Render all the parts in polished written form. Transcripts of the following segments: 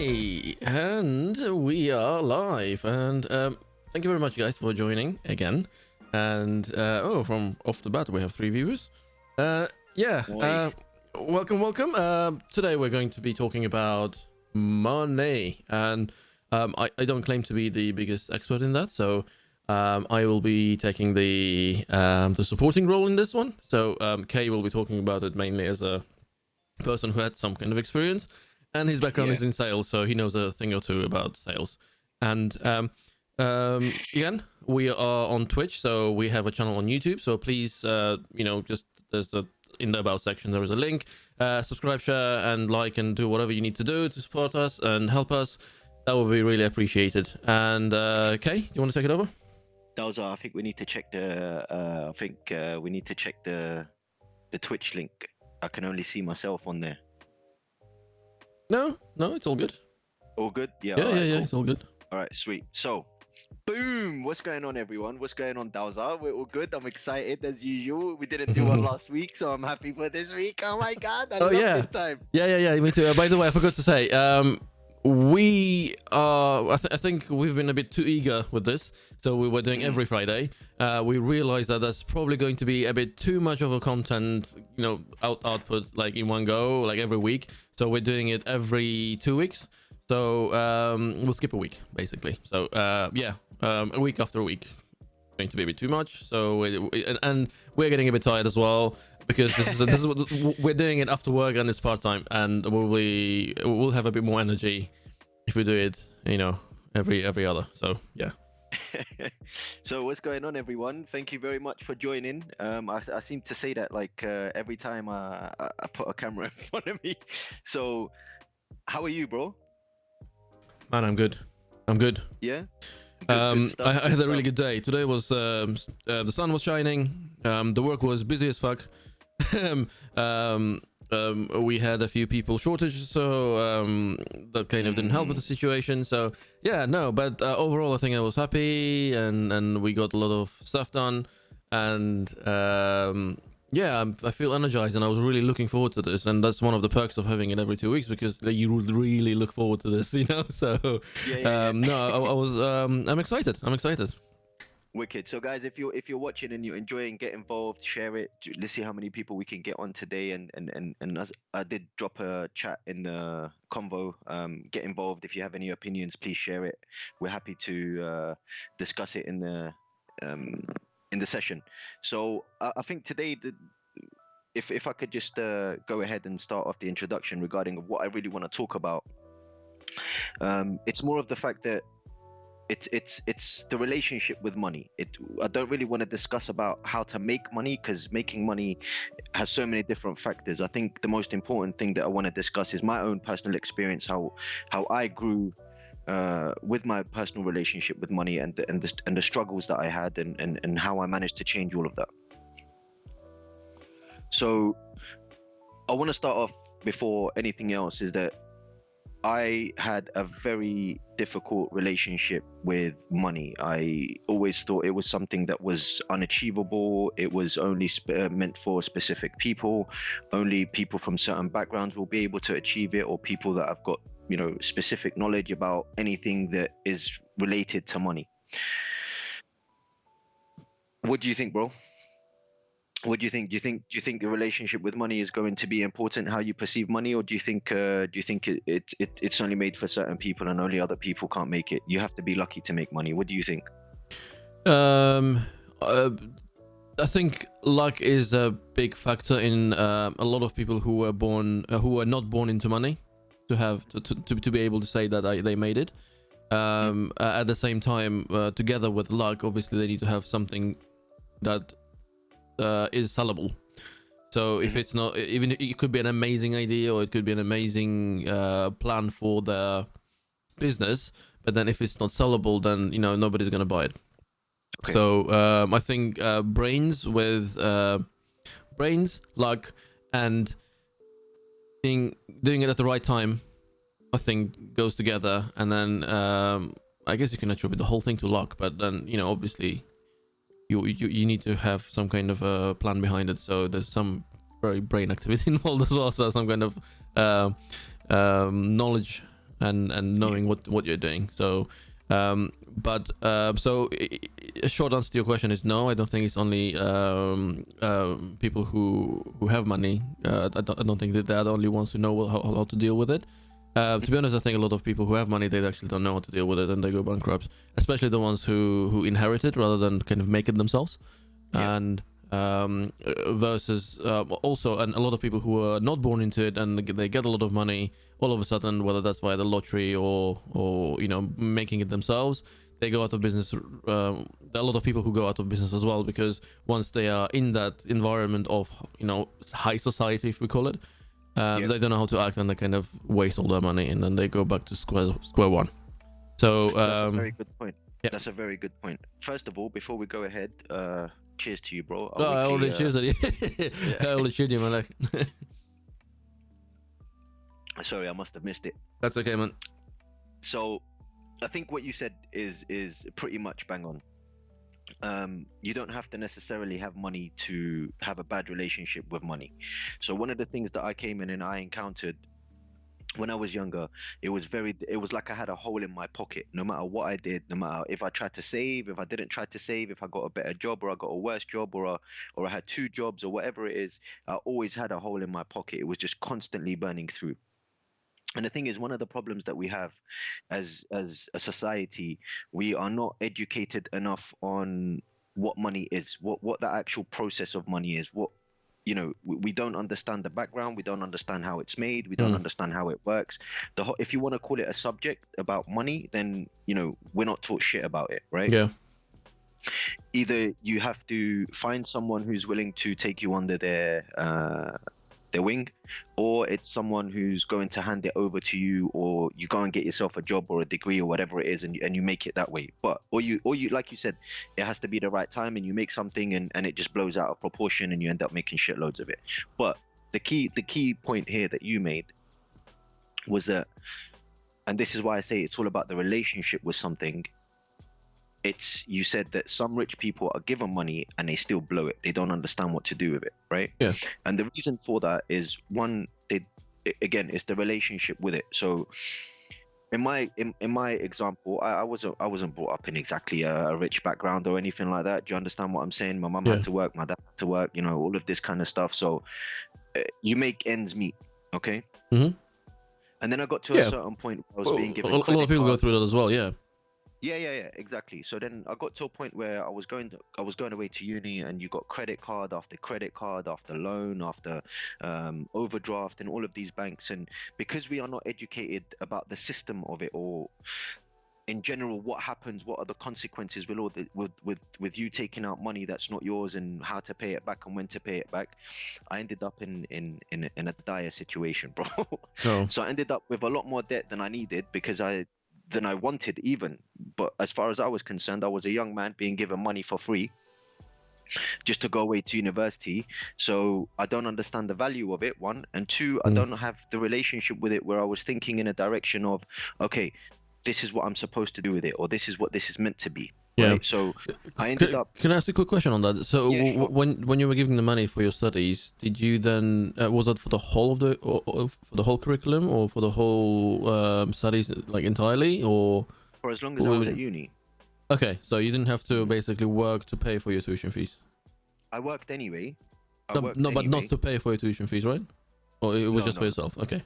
Okay, and we are live, and thank you very much, guys, for joining again. And from off the bat, we have 3 viewers. Yeah, Nice. welcome. Today we're going to be talking about money, and I don't claim to be the biggest expert in that, so I will be taking the supporting role in this one. So Kay will be talking about it mainly as a person who had some kind of experience. And his background is in sales, so he knows a thing or two about sales. And again, we are on Twitch, so we have a channel on YouTube. So please, just in the about section there is a link. Subscribe, share, and like, and do whatever you need to do to support us and help us. That would be really appreciated. And Kay, you want to take it over? Dalza, I think we need to check the. We need to check the Twitch link. I can only see myself on there. No, it's all good. All good? Yeah. Yeah, all right, yeah, cool. it's all good. All right, sweet. So, boom! What's going on, everyone? What's going on, Dalza? We're all good. I'm excited as usual. We didn't do one last week, so I'm happy for this week. Oh my god! I love this time. Yeah, me too. By the way, I forgot to say, we are. I think we've been a bit too eager with this, so we were doing every Friday. We realized that that's probably going to be a bit too much of a content, output like in one go, like every week. So we're doing it every 2 weeks. So we'll skip a week basically. So a week after a week, going to be a bit too much. So and we're getting a bit tired as well, because this is what we're doing it after work and it's part time, and we'll have a bit more energy if we do it, every other. So yeah. So what's going on, everyone? Thank you very much for joining. I seem to say that like every time I put a camera in front of me. So how are you, bro? Man, I'm good. Yeah. I had a really good day. Today was the sun was shining. The work was busy as fuck. We had a few people shortage, so that kind of didn't help with the situation. So yeah, no, but overall I think I was happy, and we got a lot of stuff done, and I feel energized, and I was really looking forward to this, and that's one of the perks of having it every 2 weeks, because you would really look forward to this, so I'm excited. Wicked. So guys, if you're watching and you're enjoying, get involved, share it. Let's see how many people we can get on today. And I did drop a chat in the convo. Get involved. If you have any opinions, please share it. We're happy to discuss it in the session. So I think today, if I could just go ahead and start off the introduction regarding what I really want to talk about. It's more of the fact that it's the relationship with money. I don't really want to discuss about how to make money, because making money has so many different factors. I think the most important thing that I want to discuss is my own personal experience, how I grew with my personal relationship with money, and the struggles that I had, and how I managed to change all of that. So I want to start off, before anything else, is that I had a very difficult relationship with money. I always thought it was something that was unachievable. It was only meant for specific people. Only people from certain backgrounds will be able to achieve it, or people that have got, specific knowledge about anything that is related to money. What do you think, bro? What do you think? Do you think the relationship with money is going to be important, how you perceive money, or do you think it's only made for certain people and only other people can't make it? You have to be lucky to make money. What do you think? I think luck is a big factor in a lot of people who were not born into money, to be able to say that they made it. At the same time, together with luck, obviously they need to have something that is sellable. So if it's not, even it could be an amazing idea, or it could be an amazing plan for the business, but then if it's not sellable, then nobody's gonna buy it. Okay. So I think brains, luck, and doing it at the right time, I think goes together. And then I guess you can attribute the whole thing to luck, but then obviously you need to have some kind of a plan behind it. So there's some very brain activity involved as well. So some kind of knowledge and knowing what you're doing. So a short answer to your question is no. I don't think it's only people who have money. I don't think that they're the only ones who know how to deal with it. To be honest, I think a lot of people who have money, they actually don't know how to deal with it, and they go bankrupt. Especially the ones who inherit it rather than kind of make it themselves. Yeah. And versus also, and a lot of people who are not born into it, and they get a lot of money all of a sudden, whether that's via the lottery or making it themselves, they go out of business. There are a lot of people who go out of business as well, because once they are in that environment of high society, if we call it, they don't know how to act, and they kind of waste all their money, and then they go back to square one. So that's a very good point. Yeah. That's a very good point. First of all, before we go ahead, cheers to you, bro. I already cheers at you. I already cheered you, man. Sorry, I must have missed it. That's okay, man. So I think what you said is pretty much bang on. You don't have to necessarily have money to have a bad relationship with money. So one of the things that I came in and I encountered when I was younger, it was like I had a hole in my pocket. No matter what I did, no matter if I tried to save, if I didn't try to save, if I got a better job or I got a worse job, or I had two jobs or whatever it is, I always had a hole in my pocket. It was just constantly burning through. And the thing is, one of the problems that we have as a society, we are not educated enough on what money is, what the actual process of money is, we don't understand the background, we don't understand how it's made, we don't understand how it works. If you want to call it a subject about money, then we're not taught shit about it, right? Yeah. Either you have to find someone who's willing to take you under their wing, or it's someone who's going to hand it over to you, or you go and get yourself a job or a degree or whatever it is, and you make it that way. But or you like you said, it has to be the right time, and you make something and it just blows out of proportion and you end up making shitloads of it. But the key point here that you made was that, and this is why I say it's all about the relationship with something. You said that some rich people are given money and they still blow it. They don't understand what to do with it, right? Yeah. And the reason for that is, one, it's the relationship with it. So in my example, I wasn't brought up in exactly a rich background or anything like that. Do you understand what I'm saying? My mum had to work, my dad had to work, all of this kind of stuff. So you make ends meet, okay? Mm-hmm. And then I got to a certain point where I was being given a lot of people go through that as well, yeah. Yeah, exactly. So then I got to a point where I was going away to uni, and you got credit card after loan, after overdraft, and all of these banks. And because we are not educated about the system of it, or in general, what happens, what are the consequences with you taking out money that's not yours, and how to pay it back and when to pay it back, I ended up in a dire situation, bro. Oh. So I ended up with a lot more debt than I needed than I wanted even. But as far as I was concerned, I was a young man being given money for free just to go away to university. So I don't understand the value of it, one. And two, I don't have the relationship with it where I was thinking in a direction of, okay, this is what I'm supposed to do with it, or this is what this is meant to be. Yeah. Right? So I ended up... Can I ask a quick question on that? So Yeah, sure. when you were giving the money for your studies, did you then was that for the whole of for the whole curriculum, or for the whole studies, like entirely, or For as long as I was at uni. Okay, so you didn't have to basically work to pay for your tuition fees. I worked anyway. But not to pay for your tuition fees, right? Or it was just for yourself? Okay.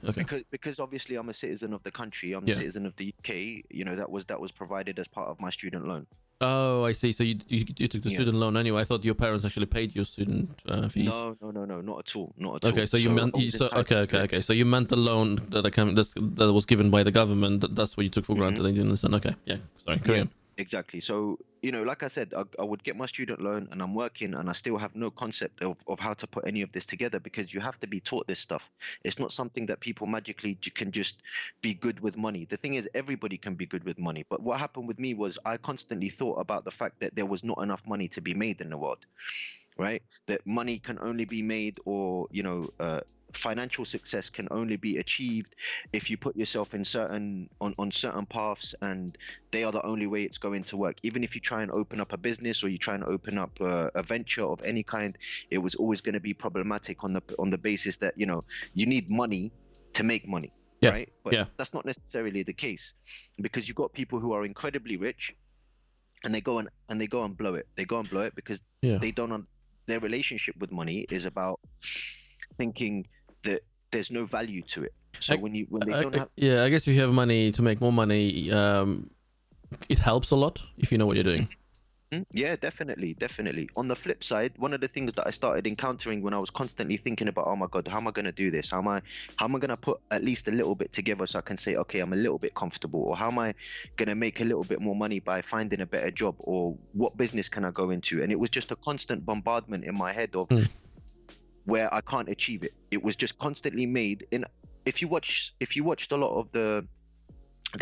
Because obviously I'm a citizen of the country. I'm a citizen of the UK. That was provided as part of my student loan. Oh, I see. So you took the student loan anyway. I thought your parents actually paid your student fees. No, not at all. Okay, so you meant okay. So you meant the loan that was given by the government. That's what you took for granted. I didn't understand. Okay, yeah. Sorry. Carry on. Exactly. So, like I said, I would get my student loan, and I'm working, and I still have no concept of how to put any of this together, because you have to be taught this stuff. It's not something that people magically can just be good with money. The thing is, everybody can be good with money. But what happened with me was I constantly thought about the fact that there was not enough money to be made in the world, right? That money can only be made, or, financial success can only be achieved if you put yourself in on certain paths, and they are the only way it's going to work. Even if you try and open up a business, or you try and open up a venture of any kind, it was always going to be problematic on the basis that you need money to make money. Yeah. right? But Yeah. that's not necessarily the case, because you've got people who are incredibly rich, and they go and blow it. They go and blow it because Yeah. they don't their relationship with money is about thinking that there's no value to it. So I, when they don't have. yeah, I guess if you have money to make more money, it helps a lot if you know what you're doing. Yeah, definitely, definitely. On the flip side, one of the things that I started encountering when I was constantly thinking about, oh my God, how am I going to do this? How am I going to put at least a little bit together so I can say, okay, I'm a little bit comfortable, or how am I going to make a little bit more money by finding a better job, or what business can I go into? And it was just a constant bombardment in my head of Mm. where I can't achieve it. It was just constantly made in. If you watched a lot of the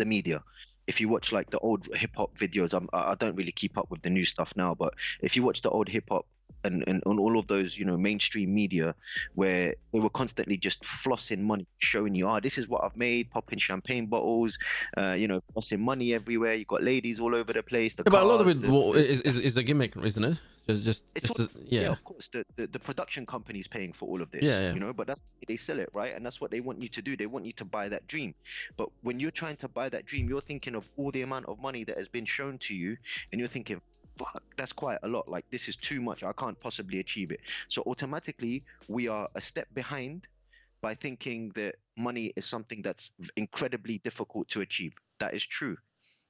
media, if you watch like the old hip hop videos, I don't really keep up with the new stuff now, but if you watch the old hip hop and on all of those, mainstream media, where they were constantly just flossing money, showing you, this is what I've made, popping champagne bottles, flossing money everywhere. You got ladies all over the place, the Yeah, but a lot of cars, it is a gimmick, isn't it? it's all, yeah, Yeah. of course. The production company's paying for all of this, Yeah. but that's they sell it, right? And that's what they want you to do. They want you to buy that dream. But when you're trying to buy that dream, you're thinking of all the amount of money that has been shown to you, and you're thinking, fuck, that's quite a lot. Like, this is too much. I can't possibly achieve it. So automatically, we are a step behind by thinking that money is something that's incredibly difficult to achieve. That is true.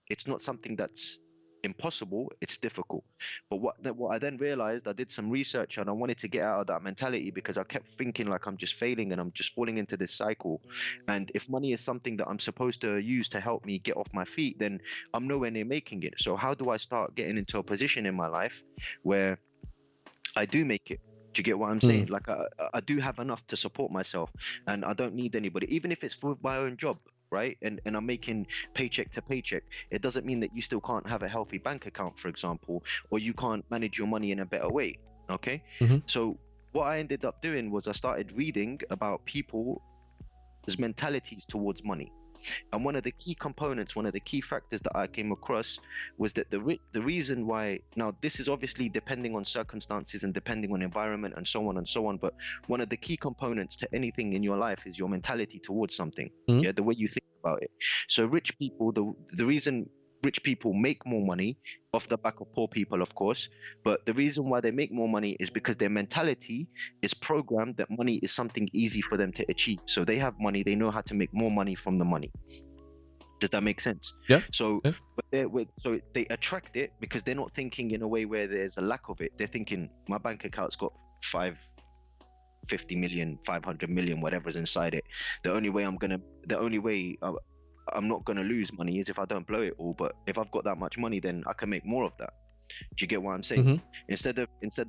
It's not something that's impossible, it's difficult. But what I then realized, I did some research and I wanted to get out of that mentality, because I kept thinking like I'm just failing and I'm just falling into this cycle. And if money is something that I'm supposed to use to help me get off my feet, then I'm nowhere near making it. So how do I start getting into a position in my life where I do make it? Do you get what I'm saying? Mm. Like, I do have enough to support myself, and I don't need anybody, even if it's for my own job, right? And I'm making paycheck to paycheck. It doesn't mean that you still can't have a healthy bank account, for example, or you can't manage your money in a better way. Okay. Hmm. So what I ended up doing was I started reading about people's mentalities towards money. And one of the key components, one of the key factors that I came across was that the reason why, now this is obviously depending on circumstances and depending on environment and so on and so on, but one of the key components to anything in your life is your mentality towards something. Hmm. Yeah, the way you think about it. So rich people, the reason rich people make more money off the back of poor people, of course, but the reason why they make more money is because their mentality is programmed that money is something easy for them to achieve. So they have money, they know how to make more money from the money. Does that make sense? Yeah. So, Yeah. so they attract it because they're not thinking in a way where there's a lack of it. They're thinking, my bank account's got 50 million, 500 million, whatever's inside it. The only way I'm not gonna lose money is if I don't blow it all. But if I've got that much money, then I can make more of that. Do you get what I'm saying? Hmm. Instead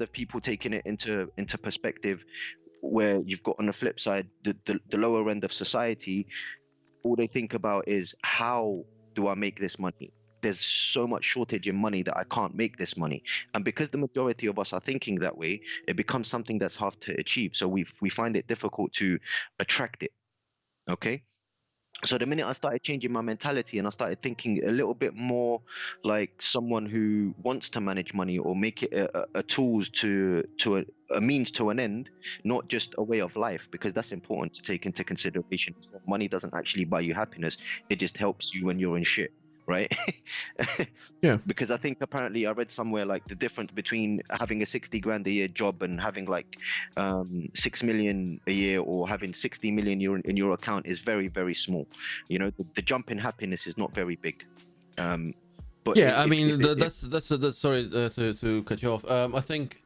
of people taking it into perspective, where you've got on the flip side the lower end of society, all they think about is, how do I make this money? There's so much shortage in money that I can't make this money. And because the majority of us are thinking that way, it becomes something that's hard to achieve. So we find it difficult to attract it. Okay. So the minute I started changing my mentality and I started thinking a little bit more like someone who wants to manage money, or make it a tools to a means to an end, not just a way of life, because that's important to take into consideration. Money doesn't actually buy you happiness; it just helps you when you're in shit, right? Yeah. Because I think apparently I read somewhere like the difference between having a 60 grand a year job and having like 6 million a year, or having 60 million in your account, is very, very small. The jump in happiness is not very big. But Yeah. I if mean, it, if, that's sorry to cut you off. I think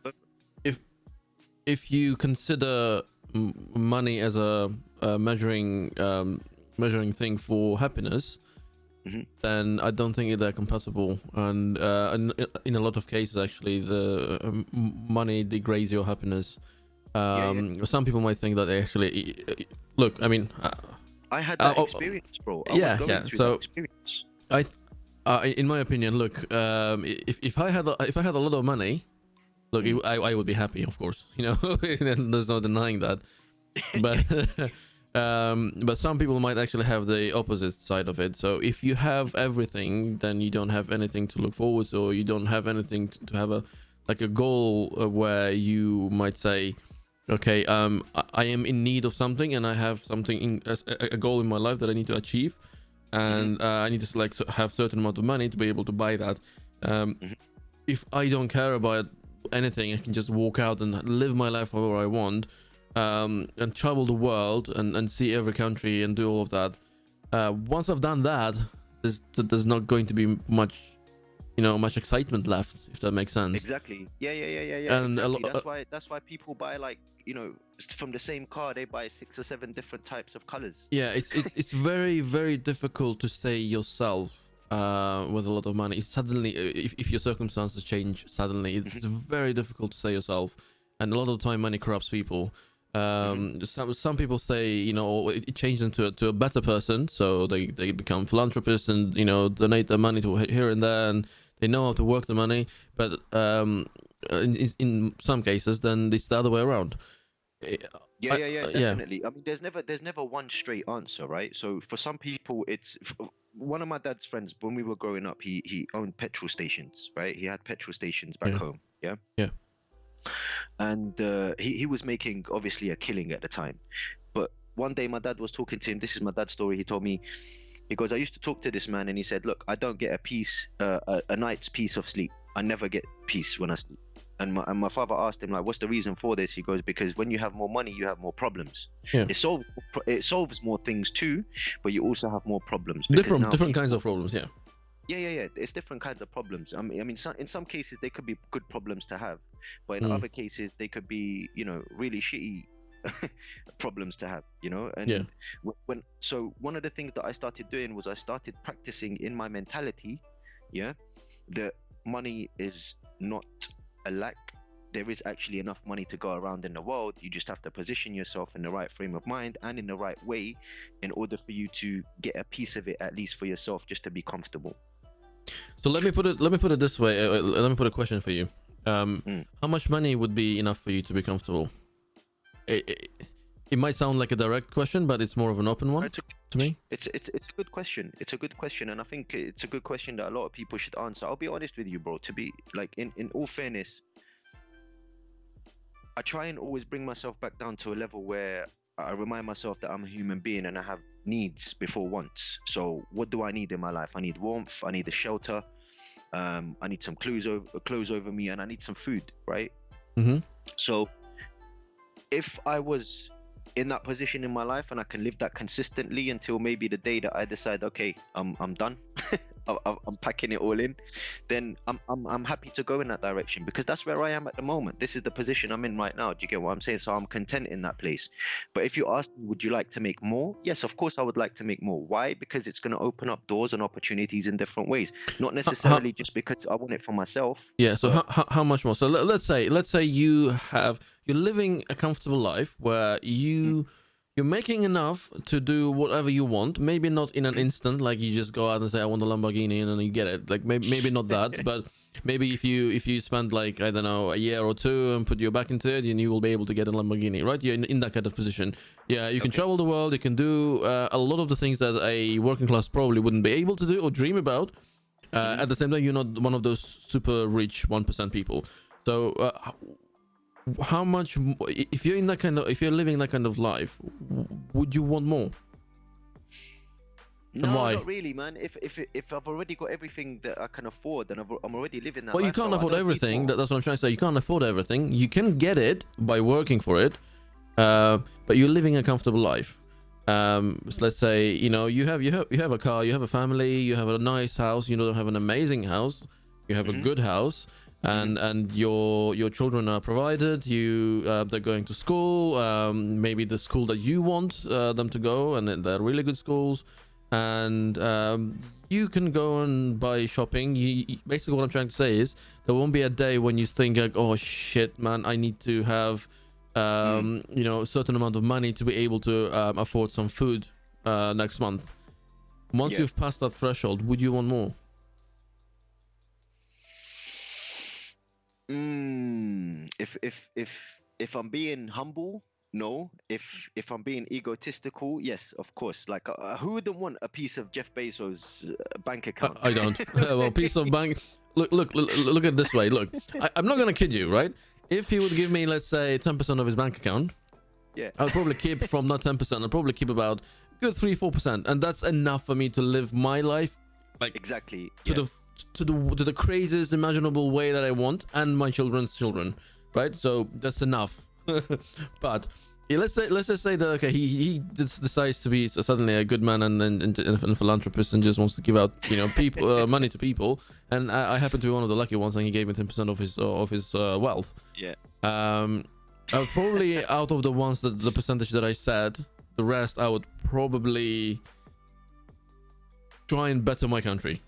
if you consider money as a measuring thing for happiness, Mhm. then I don't think they're compatible. And in a lot of cases, actually, the money degrades your happiness. Some people might think that they actually look. I mean, I had that experience, bro. I yeah, was going yeah. through So that experience. in my opinion, look, if I had a lot of money, look, I would be happy, of course. There's no denying that. But but some people might actually have the opposite side of it. So if you have everything, then you don't have anything to look forward to, or you don't have anything to have a goal where you might say, Okay, I am in need of something, and I have something as a goal in my life that I need to achieve, and I need to like have certain amount of money to be able to buy that. Mhm. If I don't care about anything, I can just walk out and live my life however I want, and travel the world and see every country and do all of that. Once I've done that, there's not going to be much, much excitement left, if that makes sense. Exactly. Yeah. And Exactly. That's why people buy, like, from the same car they buy 6 or 7 different types of colors. yeah, it's very very difficult to say yourself with a lot of money. It's suddenly, if your circumstances change suddenly, it's very difficult to say yourself, and a lot of the time money corrupts people. Some people say, it changes them to a better person, so they become philanthropists and donate their money to here and there, and they know how to work the money. But in some cases, then it's the other way around. Yeah, definitely. I mean, there's never one straight answer, right? So for some people, one of my dad's friends when we were growing up. He owned petrol stations, right? He had petrol stations back Yeah. home, yeah. Yeah. And he was making obviously a killing at the time. But one day my dad was talking to him. This is my dad's story. He told me, he goes, I used to talk to this man, and he said, look, I don't get a night's peace of sleep. I never get peace when I sleep. And my father asked him, like, what's the reason for this? He goes, because when you have more money, you have more problems. Yeah. It solves more things too, but you also have more problems. because now Different kinds of problems. Yeah. Yeah. It's different kinds of problems. I mean, in some cases they could be good problems to have, but in other cases they could be, really shitty problems to have. And Yeah. so one of the things that I started doing was I started practicing in my mentality, yeah, that money is not a lack. There is actually enough money to go around in the world. You just have to position yourself in the right frame of mind and in the right way in order for you to get a piece of it, at least for yourself, just to be comfortable. So let me put it this way. Let me put a question for you. How much money would be enough for you to be comfortable? It might sound like a direct question, but it's more of an open one to me. It's a good question. It's a good question, and I think it's a good question that a lot of people should answer. I'll be honest with you, bro. To be like, in all fairness, I try and always bring myself back down to a level where I remind myself that I'm a human being and I have needs before wants. So what do I need in my life? I need warmth. I need a shelter. I need some clothes over me, and I need some food, right? So if I was in that position in my life and I can live that consistently until maybe the day that I decide, okay, I'm done, I'm packing it all in, then I'm happy to go in that direction, because that's where I am at the moment. This is the position I'm in right now. Do you get what I'm saying? So I'm content in that place. But if you ask me, would you like to make more? Yes, of course I would like to make more. Why? Because it's going to open up doors and opportunities in different ways, not necessarily just because I want it for myself. Yeah. So how much more? So let's say you're living a comfortable life where you're making enough to do whatever you want. Maybe not in an instant, like you just go out and say I want a Lamborghini and then you get it. Like maybe not that, but maybe if you spend, like, I don't know, a year or two and put your back into it, and you will be able to get a Lamborghini, right? You're in that kind of position. Yeah, you can travel the world. You can do a lot of the things that a working class probably wouldn't be able to do or dream about. At the same time, you're not one of those super rich 1% people. So how much, if you're living that kind of life, would you want more? No, why? not really, man. If I've already got everything that I can afford, then I'm already living that Well, you life, can't so I afford don't need everything. more. That's what I'm trying to say. You can't afford everything. You can get it by working for it, but you're living a comfortable life. So let's say you have a car, you have a family, you have a nice house. You don't have an amazing house, you have a good house, and your children are provided. They're going to school, maybe the school that you want them to go, and they're really good schools. And you can go and buy shopping. Basically what I'm trying to say is there won't be a day when you think like, oh shit, man, I need to have a certain amount of money to be able to afford some food next month. Once you've passed that threshold, would you want more? If I'm being humble, no. If I'm being egotistical, yes, of course. Like, who wouldn't want a piece of Jeff Bezos' bank account? I don't. Well, piece of bank. Look at it this way. Look, I'm not gonna kid you, right? if he would give me, let's say, 10% of his bank account, Yeah. I'll probably keep from not 10%. I'll probably keep about good 3-4%, and that's enough for me to live my life like Exactly. to the craziest imaginable way that I want, and my children's children, right? So that's enough. But yeah, let's just say that okay, he decides to be suddenly a good man and a philanthropist and just wants to give out people money to people, and I happen to be one of the lucky ones, and he gave me 10% of his wealth. Yeah. I would probably, out of the ones that the percentage that I said, the rest I would probably try and better my country.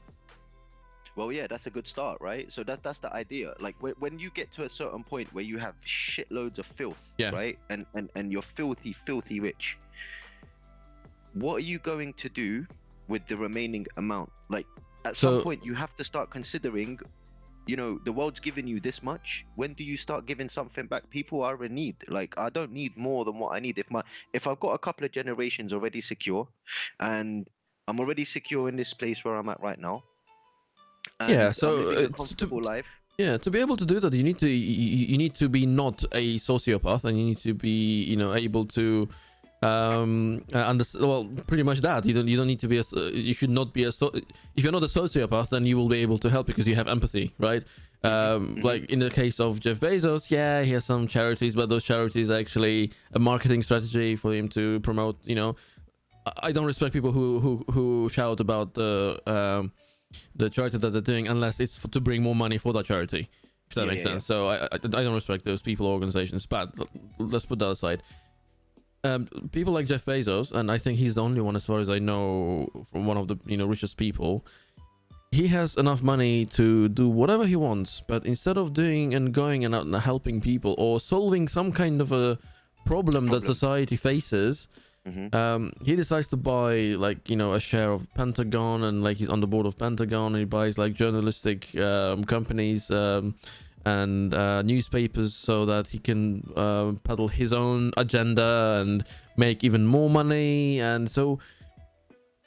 Well, yeah, that's a good start, right? So that's the idea. Like when you get to a certain point where you have shitloads of filth, Yeah. right? And you're filthy rich. What are you going to do with the remaining amount? Like at some point you have to start considering, the world's given you this much. When do you start giving something back? People are in need. Like I don't need more than what I need. If I've got a couple of generations already secure, and I'm already secure in this place where I'm at right now. Yeah, so I'm living a comfortable life. Yeah, to be able to do that, you need to be not a sociopath, and you need to be able to understand. Well, pretty much that. You don't need to be you should not be if you're not a sociopath, then you will be able to help because you have empathy, right? Like in the case of Jeff Bezos, yeah, he has some charities, but those charities are actually a marketing strategy for him to promote. I don't respect people who shout about the charity that they're doing unless it's to bring more money for that charity, if that makes sense. So I don't respect those people or organizations, but let's put that aside. People like Jeff Bezos, and I think he's the only one, as far as I know, from one of the richest people. He has enough money to do whatever he wants, but instead of doing and going and out and helping people or solving some kind of a problem that society faces, he decides to buy a share of Pentagon, and he's on the board of Pentagon, and he buys journalistic companies and newspapers so that he can peddle his own agenda and make even more money. And so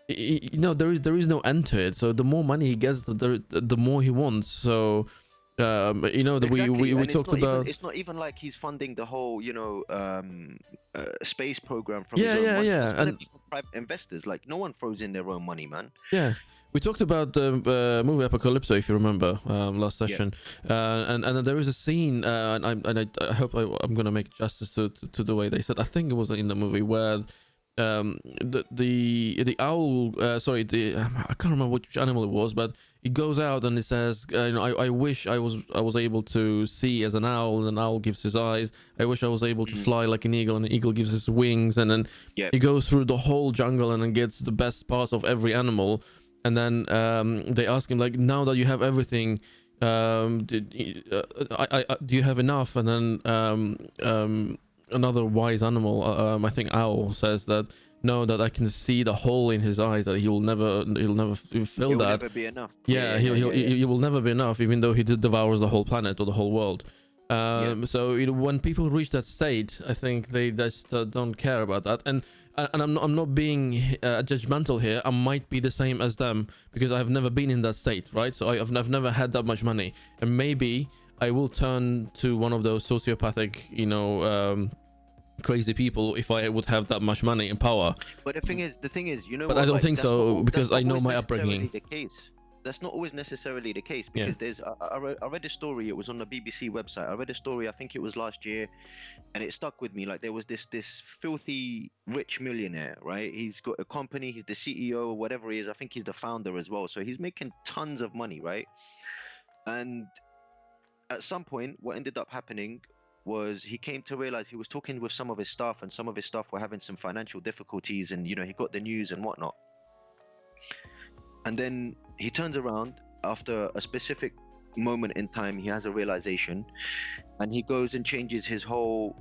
there is no end to it. So the more money he gets, the more he wants. So Exactly. we talked about it's not even like he's funding the whole space program from yeah his own money. yeah It's gonna and be from private investors. Like no one throws in their own money, man. yeah, we talked about the movie Apocalypso, if you remember, last session. And there is a scene, and I hope I'm gonna make justice to the way they said. I think it was in the movie where the owl, sorry, I can't remember which animal it was, but it goes out and it says, I wish I was able to see as an owl, and an owl gives his eyes. I wish I was able to fly like an eagle, and an eagle gives his wings. And then he goes through the whole jungle and then gets the best parts of every animal. And then they ask him, now that you have everything, do you have enough? And then another wise animal, I think owl, says that no, that I can see the hole in his eyes, that he'll never fill He'll that. never be enough. He will never be enough, even though he devours the whole planet or the whole world. So when people reach that state, I think they just don't care about that. And I'm not being judgmental here. I might be the same as them because I've never been in that state, right? So I've never had that much money, and maybe I will turn to one of those sociopathic, crazy people if I would have that much money and power. But the thing is, But I don't think so, because I know my upbringing. The case. That's not always necessarily the case, because I read a story. It was on the BBC website. I read a story. I think it was last year, and it stuck with me. Like there was this filthy rich millionaire, right? He's got a company. He's the CEO or whatever he is. I think he's the founder as well. So he's making tons of money, right? And at some point, what ended up happening was he came to realize he was talking with some of his staff, and some of his staff were having some financial difficulties, and he got the news and whatnot. And then he turns around after a specific moment in time. He has a realization, and he goes and changes his whole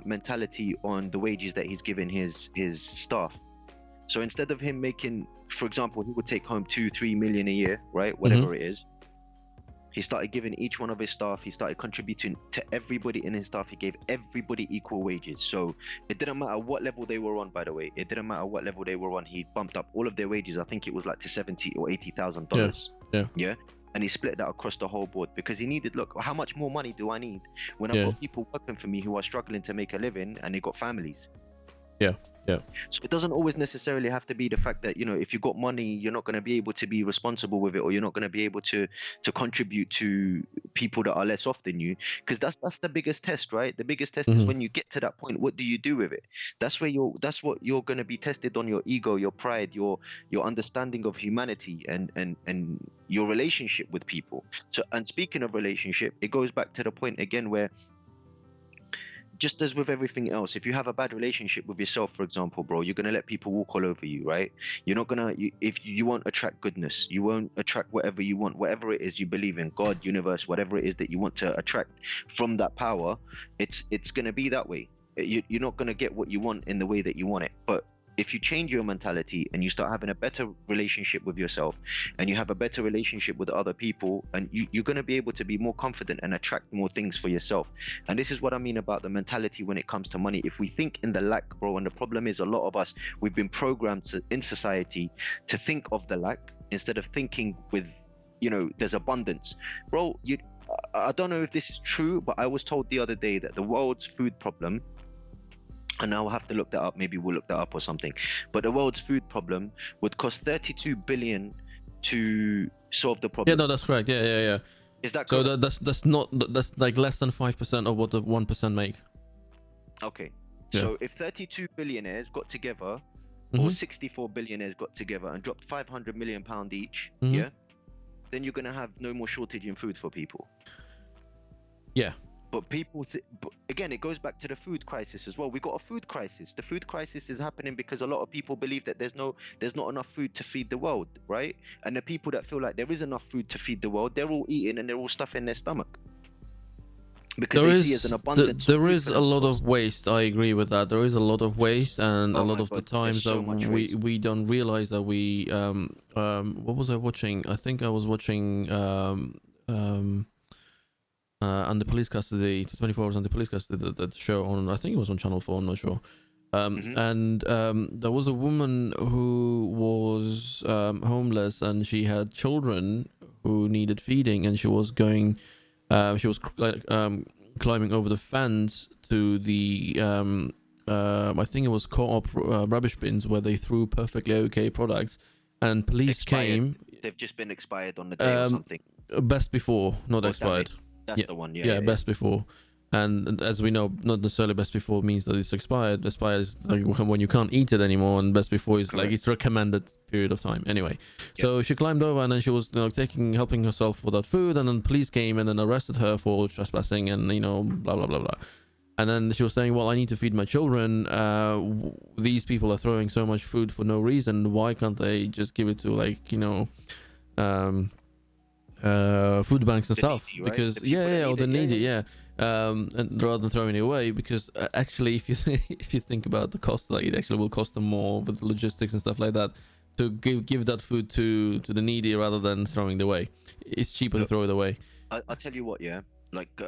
mentality on the wages that he's giving his staff. So instead of him making, for example, he would take home 2-3 million a year, right? Whatever it is. He started giving each one of his staff, he started contributing to everybody in his staff. He gave everybody equal wages. So it didn't matter what level they were on, by the way. It didn't matter what level they were on. He bumped up all of their wages. I think it was like to $70,000 or $80,000. Yeah. and he split that across the whole board because he needed, look, how much more money do I need when I've Yeah. got people working for me who are struggling to make a living and they got families? Yeah. So it doesn't always necessarily have to be the fact that, you know, if you got money, you're not going to be able to be responsible with it, or you're not going to be able to contribute to people that are less off than you, because that's the biggest test, right? The biggest test is when you get to that point, what do you do with it? That's what you're going to be tested on, your ego, your pride, your understanding of humanity, and your relationship with people. So, and speaking of relationship, it goes back to the point again where, just as with everything else, if you have a bad relationship with yourself, for example, bro, you're gonna let people walk all over you, right? You're not gonna, if you won't attract goodness, you won't attract whatever you want, whatever it is you believe in, God, universe, whatever it is that you want to attract from that power. It's gonna be that way. You're not gonna get what you want in the way that you want it. But if you change your mentality and you start having a better relationship with yourself, and you have a better relationship with other people, and you're going to be able to be more confident and attract more things for yourself. And this is what I mean about the mentality when it comes to money. If we think in the lack, bro, and the problem is, a lot of us, we've been programmed in society to think of the lack instead of thinking with, you know, there's abundance, bro. I don't know if this is true, but I was told the other day that the world's food problem, and I'll have to look that up, maybe we'll look that up or something, but the world's food problem would cost 32 billion to solve the problem. Yeah, no, that's correct. Yeah. Is that so correct? that's like less than 5% of what the 1% make. Okay. Yeah. So if 32 billionaires got together, Mhm. or 64 billionaires got together and dropped 500 million pound each, Mhm. yeah, then you're gonna have no more shortage in food for people. Yeah. But people, but again, it goes back to the food crisis as well. We got a food crisis. The food crisis is happening because a lot of people believe that there's not enough food to feed the world, right? And the people that feel like there is enough food to feed the world, they're all eating and they're all stuffing their stomach because There they see as an is abundance. there is a lot of waste. I agree with that. There is a lot of waste, and a Oh lot my of the God, there's times that so much waste. we don't realize that we what was I watching? I think I was watching under police custody, 24 hours under police custody, that show on, I think it was on Channel 4, I'm not sure. And there was a woman who was homeless, and she had children who needed feeding, and she was going, she was climbing over the fence to the I think it was co-op rubbish bins where they threw perfectly okay products, and police came. They've just been expired on the day or something. Best before, not expired. That's the one. Yeah, best before. And as we know, not necessarily best before means that it's expired. Expired is like when you can't eat it anymore, and best before is Correct. like it's recommended period of time. Anyway, so she climbed over, and then she was, you know, helping herself for that food, and then police came and then arrested her for trespassing, and, you know, blah blah blah blah. And then she was saying, well, I need to feed my children. These people are throwing so much food for no reason. Why can't they just give it to, like, you know, food banks and stuff? Needy, right? Because or the needy, and rather than throwing it away, because actually, if you think about the cost, like, it actually will cost them more with the logistics and stuff like that to give that food to the needy rather than throwing it away. It's cheaper to throw it away. I'll tell you what, like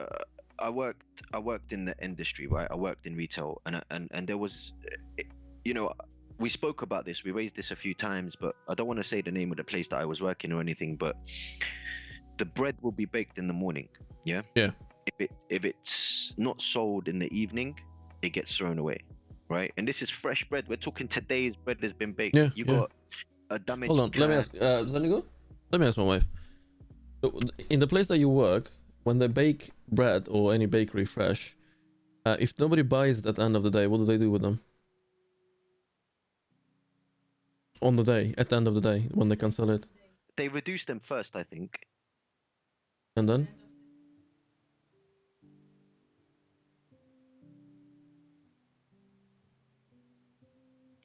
I worked in the industry, right? I worked in retail, and there was, you know, we spoke about this, we raised this a few times, but I don't want to say the name of the place that I was working or anything, but the bread will be baked in the morning, yeah. If it's not sold in the evening, it gets thrown away, right? And this is fresh bread. We're talking today's bread has been baked. You got a damaged. Hold on, let me ask. Let me ask my wife. So in the place that you work, when they bake bread or any bakery fresh, if nobody buys it at the end of the day, what do they do with them? On the day, at the end of the day, when they can sell it, they reduce them first, I think. And then?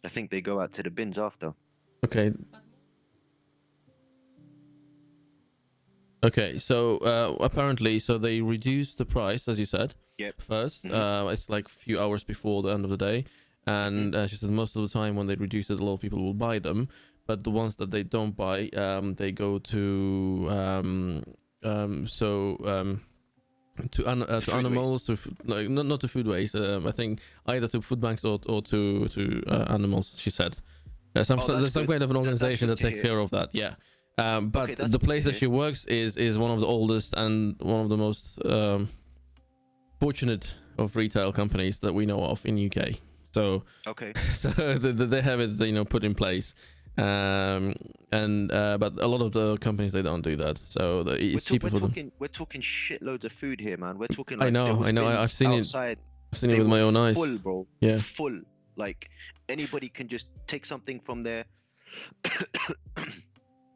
I think they go out to the bins after. Okay. Okay, so apparently, so they reduce the price, as you said. Yep. First, it's like a few hours before the end of the day, and she said most of the time when they reduce it, a lot of people will buy them, but the ones that they don't buy, they go to animals, to like not to food waste. I think either to food banks or to animals. She said there's some kind of an organization that takes care of that. Yeah. But Okay, that's the good place to that she hear. works is one of the oldest and one of the most fortunate of retail companies that we know of in UK. So Okay. so they have it, you know, put in place. And but a lot of the companies, they don't do that, so We're it's talk cheaper we're for them. talking we're talking shitloads of food here, man. We're talking I like there know, was I've bins seen it. outside. I've seen it They with were my own eyes. full, bro. Yeah. Full. Like anybody can just take something from there,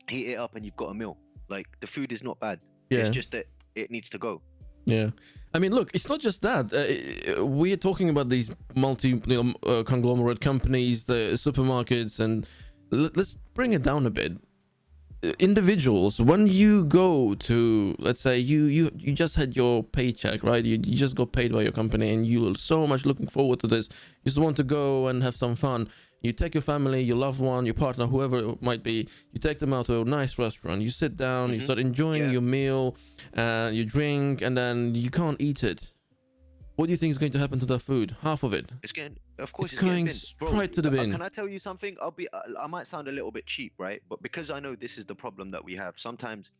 heat it up, and you've got a meal. Like the food is not bad. It's Yeah. just that it needs to go. Yeah, I mean, look, it's not just that. We're talking about these conglomerate companies, the supermarkets, and let's bring it down a bit. Individuals, when you go to, let's say, you just had your paycheck, right? You just got paid by your company, and you're so much looking forward to this. You just want to go and have some fun. You take your family, your loved one, your partner, whoever it might be, you take them out to a nice restaurant. You sit down, you start enjoying Yeah. your meal, you drink, and then you can't eat it. What do you think is going to happen to that food? Half of it. It's getting, of course, It's it's getting going binned, bro. straight to the bin. Can I tell you something? I might sound a little bit cheap, right? But because I know this is the problem that we have, sometimes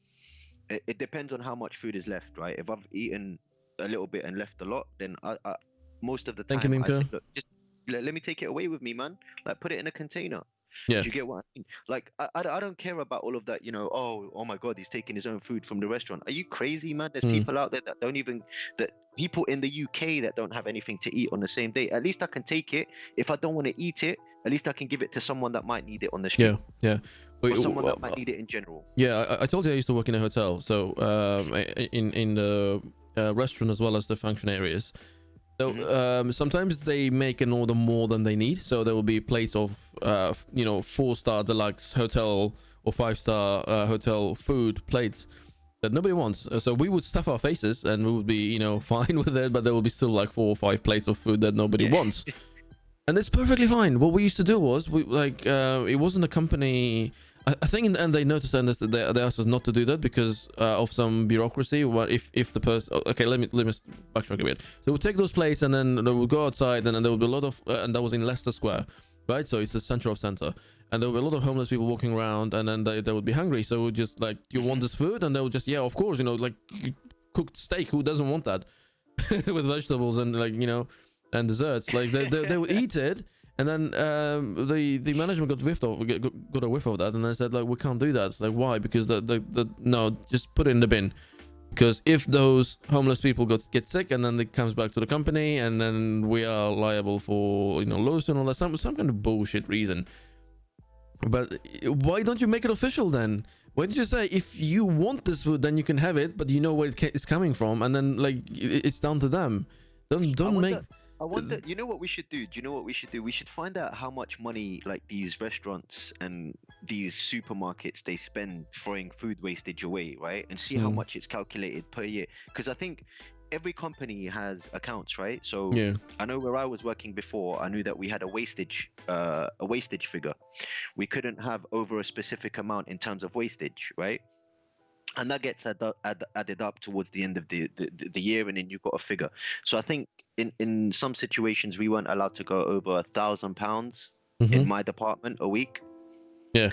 it depends on how much food is left, right? If I've eaten a little bit and left a lot, then I most of the Thank you, time I say, Mimka. look, just let me take it away with me, man. Like put it in a container. Yeah. Do you get what I mean? Like I don't care about all of that, you know, oh my God, he's taking his own food from the restaurant. Are you crazy, man? There's Mm. people out there that don't even, that people in the UK that don't have anything to eat on the same day. At least I can take it. If I don't want to eat it, at least I can give it to someone that might need it on the street. Yeah. Or someone that might need it in general. Yeah, I told you I used to work in a hotel, so in the restaurant as well as the function areas. So sometimes they make an order more than they need, so there will be plates of 4-star deluxe hotel or 5-star hotel food plates that nobody wants. So we would stuff our faces and we would be fine with it, but there will be still like 4 or 5 plates of food that nobody wants. And it's perfectly fine. What we used to do was it wasn't a company. I think in the end they noticed and they asked us not to do that because of some bureaucracy. What if the person? Okay, let me backtrack a bit. So we'll take those plates and then we'll go outside and then there will be a lot of and that was in Leicester Square, right? So it's the center of center, and there will be a lot of homeless people walking around, and then they would be hungry. So we'll just like, do you want this food? And they would just, yeah, of course, like cooked steak. Who doesn't want that with vegetables and and desserts? Like they would eat it. And then the management got a whiff of that, and they said like, we can't do that. It's like, why? Because no, just put it in the bin. Because if those homeless people get sick and then it comes back to the company, and then we are liable for lawsuit and all that, some kind of bullshit reason. But why don't you make it official then? Why don't you say, if you want this food, then you can have it, but you know where it's coming from, and then like it's down to them. Don't make. I wonder, you know what we should do? Do you know what we should do? We should find out how much money like these restaurants and these supermarkets they spend throwing food wastage away, right? And see how much it's calculated per year. Because I think every company has accounts, right? So Yeah. I know where I was working before, I knew that we had a wastage figure. We couldn't have over a specific amount in terms of wastage, right? And that gets added up towards the end of the year, and then you've got a figure. So I think in some situations we weren't allowed to go over £1,000 in my department a week. Yeah.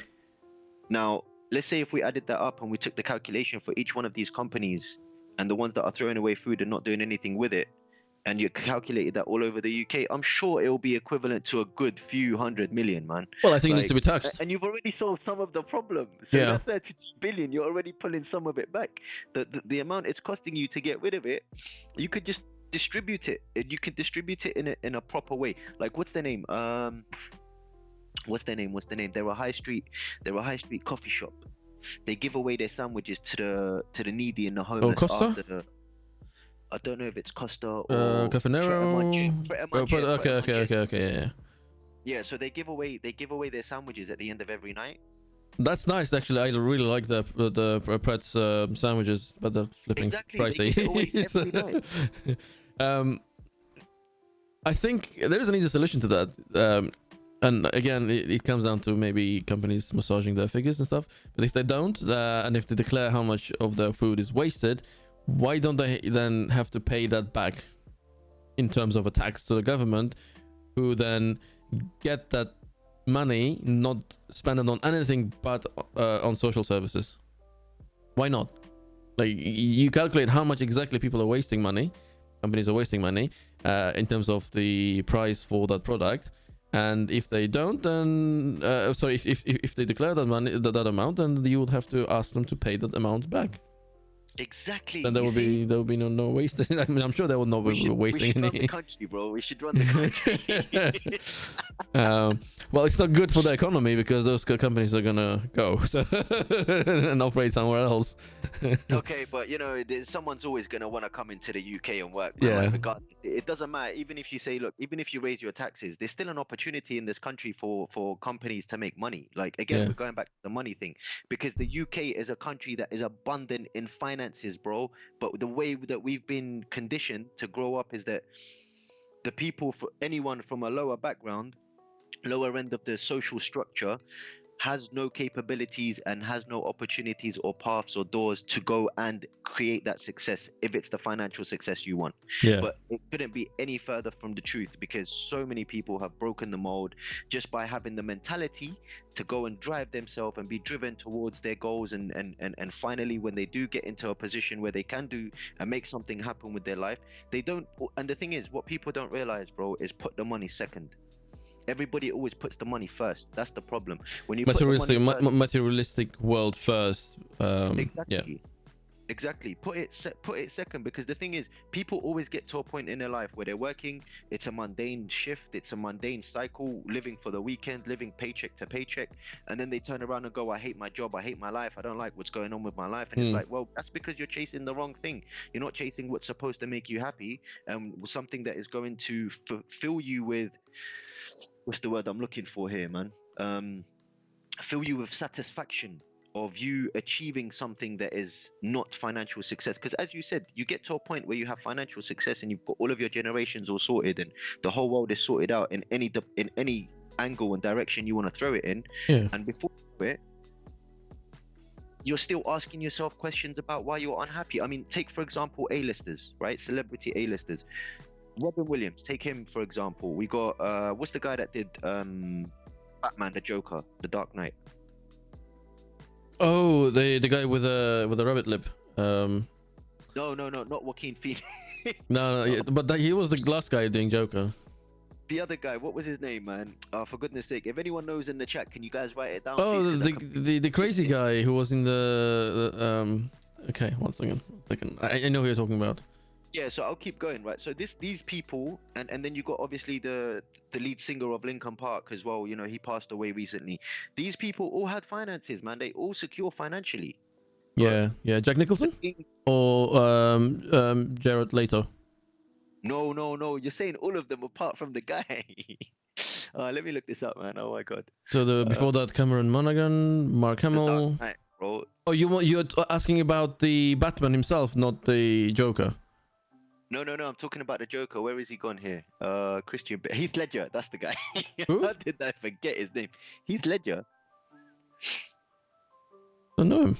Now let's say if we added that up and we took the calculation for each one of these companies and the ones that are throwing away food and not doing anything with it, and you calculated that all over the UK, I'm sure it will be equivalent to a good few 100 million, man. Well, I think it needs to be taxed. And you've already solved some of the problem. So Yeah. that 32 billion, you're already pulling some of it back. The amount it's costing you to get rid of it, you could just distribute it. You can distribute it in a proper way. Like, what's their name? What's their name? They're a high street coffee shop. They give away their sandwiches to the needy and the homeless. Costa? After I don't know if it's Costa or Cafenero. Okay, yeah. Yeah, so they give away their sandwiches at the end of every night. That's nice, actually. I really like the Pret's sandwiches, but they're flipping Exactly, pricey. they give it away every night. I think there is an easy solution to that. And again, it comes down to maybe companies massaging their figures and stuff. But if they don't, and if they declare how much of their food is wasted, why don't they then have to pay that back in terms of a tax to the government, who then get that money, not spend it on anything but on social services? Why not? Like, you calculate how much exactly people are wasting money, companies are wasting money in terms of the price for that product, and if they don't, then sorry, if they declare that money, that amount, then you would have to ask them to pay that amount back. Exactly. Then there will be no waste. I mean, I'm sure they will not be wasting we should run any. the country, bro. We should run the country. Well, it's not good for the economy because those companies are gonna go and operate somewhere else. Okay, but you know, someone's always gonna want to come into the UK and work, man, Yeah. like, regardless. It doesn't matter. Even if you say, look, even if you raise your taxes, there's still an opportunity in this country for companies to make money. Like, again, Yeah. we're going back to the money thing, because the UK is a country that is abundant in finances, bro. But the way that we've been conditioned to grow up is that the people, for anyone from a lower background, lower end of the social structure, has no capabilities and has no opportunities or paths or doors to go and create that success if it's the financial success you want. Yeah. But it couldn't be any further from the truth, because so many people have broken the mold just by having the mentality to go and drive themselves and be driven towards their goals, and finally, when they do get into a position where they can do and make something happen with their life, they don't. And the thing is, what people don't realize, bro, is put the money second. Everybody always puts the money first. That's the problem. When you Materialistic world first. Exactly. Yeah. Exactly. Put it second, because the thing is, people always get to a point in their life where they're working. It's a mundane shift. It's a mundane cycle, living for the weekend, living paycheck to paycheck, and then they turn around and go, "I hate my job. I hate my life. I don't like what's going on with my life." And it's like, well, that's because you're chasing the wrong thing. You're not chasing what's supposed to make you happy, and something that is going to fill you with, what's the word I'm looking for here, man? Fill you with satisfaction of you achieving something that is not financial success. Because as you said, you get to a point where you have financial success and you've got all of your generations all sorted and the whole world is sorted out in any angle and direction you want to throw it in. Yeah. And before it, you're still asking yourself questions about why you're unhappy. I mean, take for example A-listers, right? Celebrity A-listers. Robin Williams, take him for example. We got what's the guy that did Batman, the Joker, the Dark Knight? Oh, the guy with a rabbit lip. No, not Joaquin Phoenix. No, but he was the glass guy doing Joker. The other guy, what was his name, man? Oh, for goodness sake! If anyone knows in the chat, can you guys write it down? Oh, please, the crazy guy who was in the Okay, one second. I know who you're talking about. Yeah, so I'll keep going, right? So these people, and then you got obviously the lead singer of Linkin Park as well. You know, he passed away recently. These people all had finances, man. They all secure financially. Yeah, yeah. Jack Nicholson or Jared Leto. No. You're saying all of them apart from the guy. Let me look this up, man. Oh my god. So before that, Cameron Monaghan, Mark Hamill. Right, bro. Oh, you're asking about the Batman himself, not the Joker. No. I'm talking about the Joker. Where is he gone here? Heath Ledger. That's the guy. Who? How did I forget his name? Heath Ledger. I don't know him.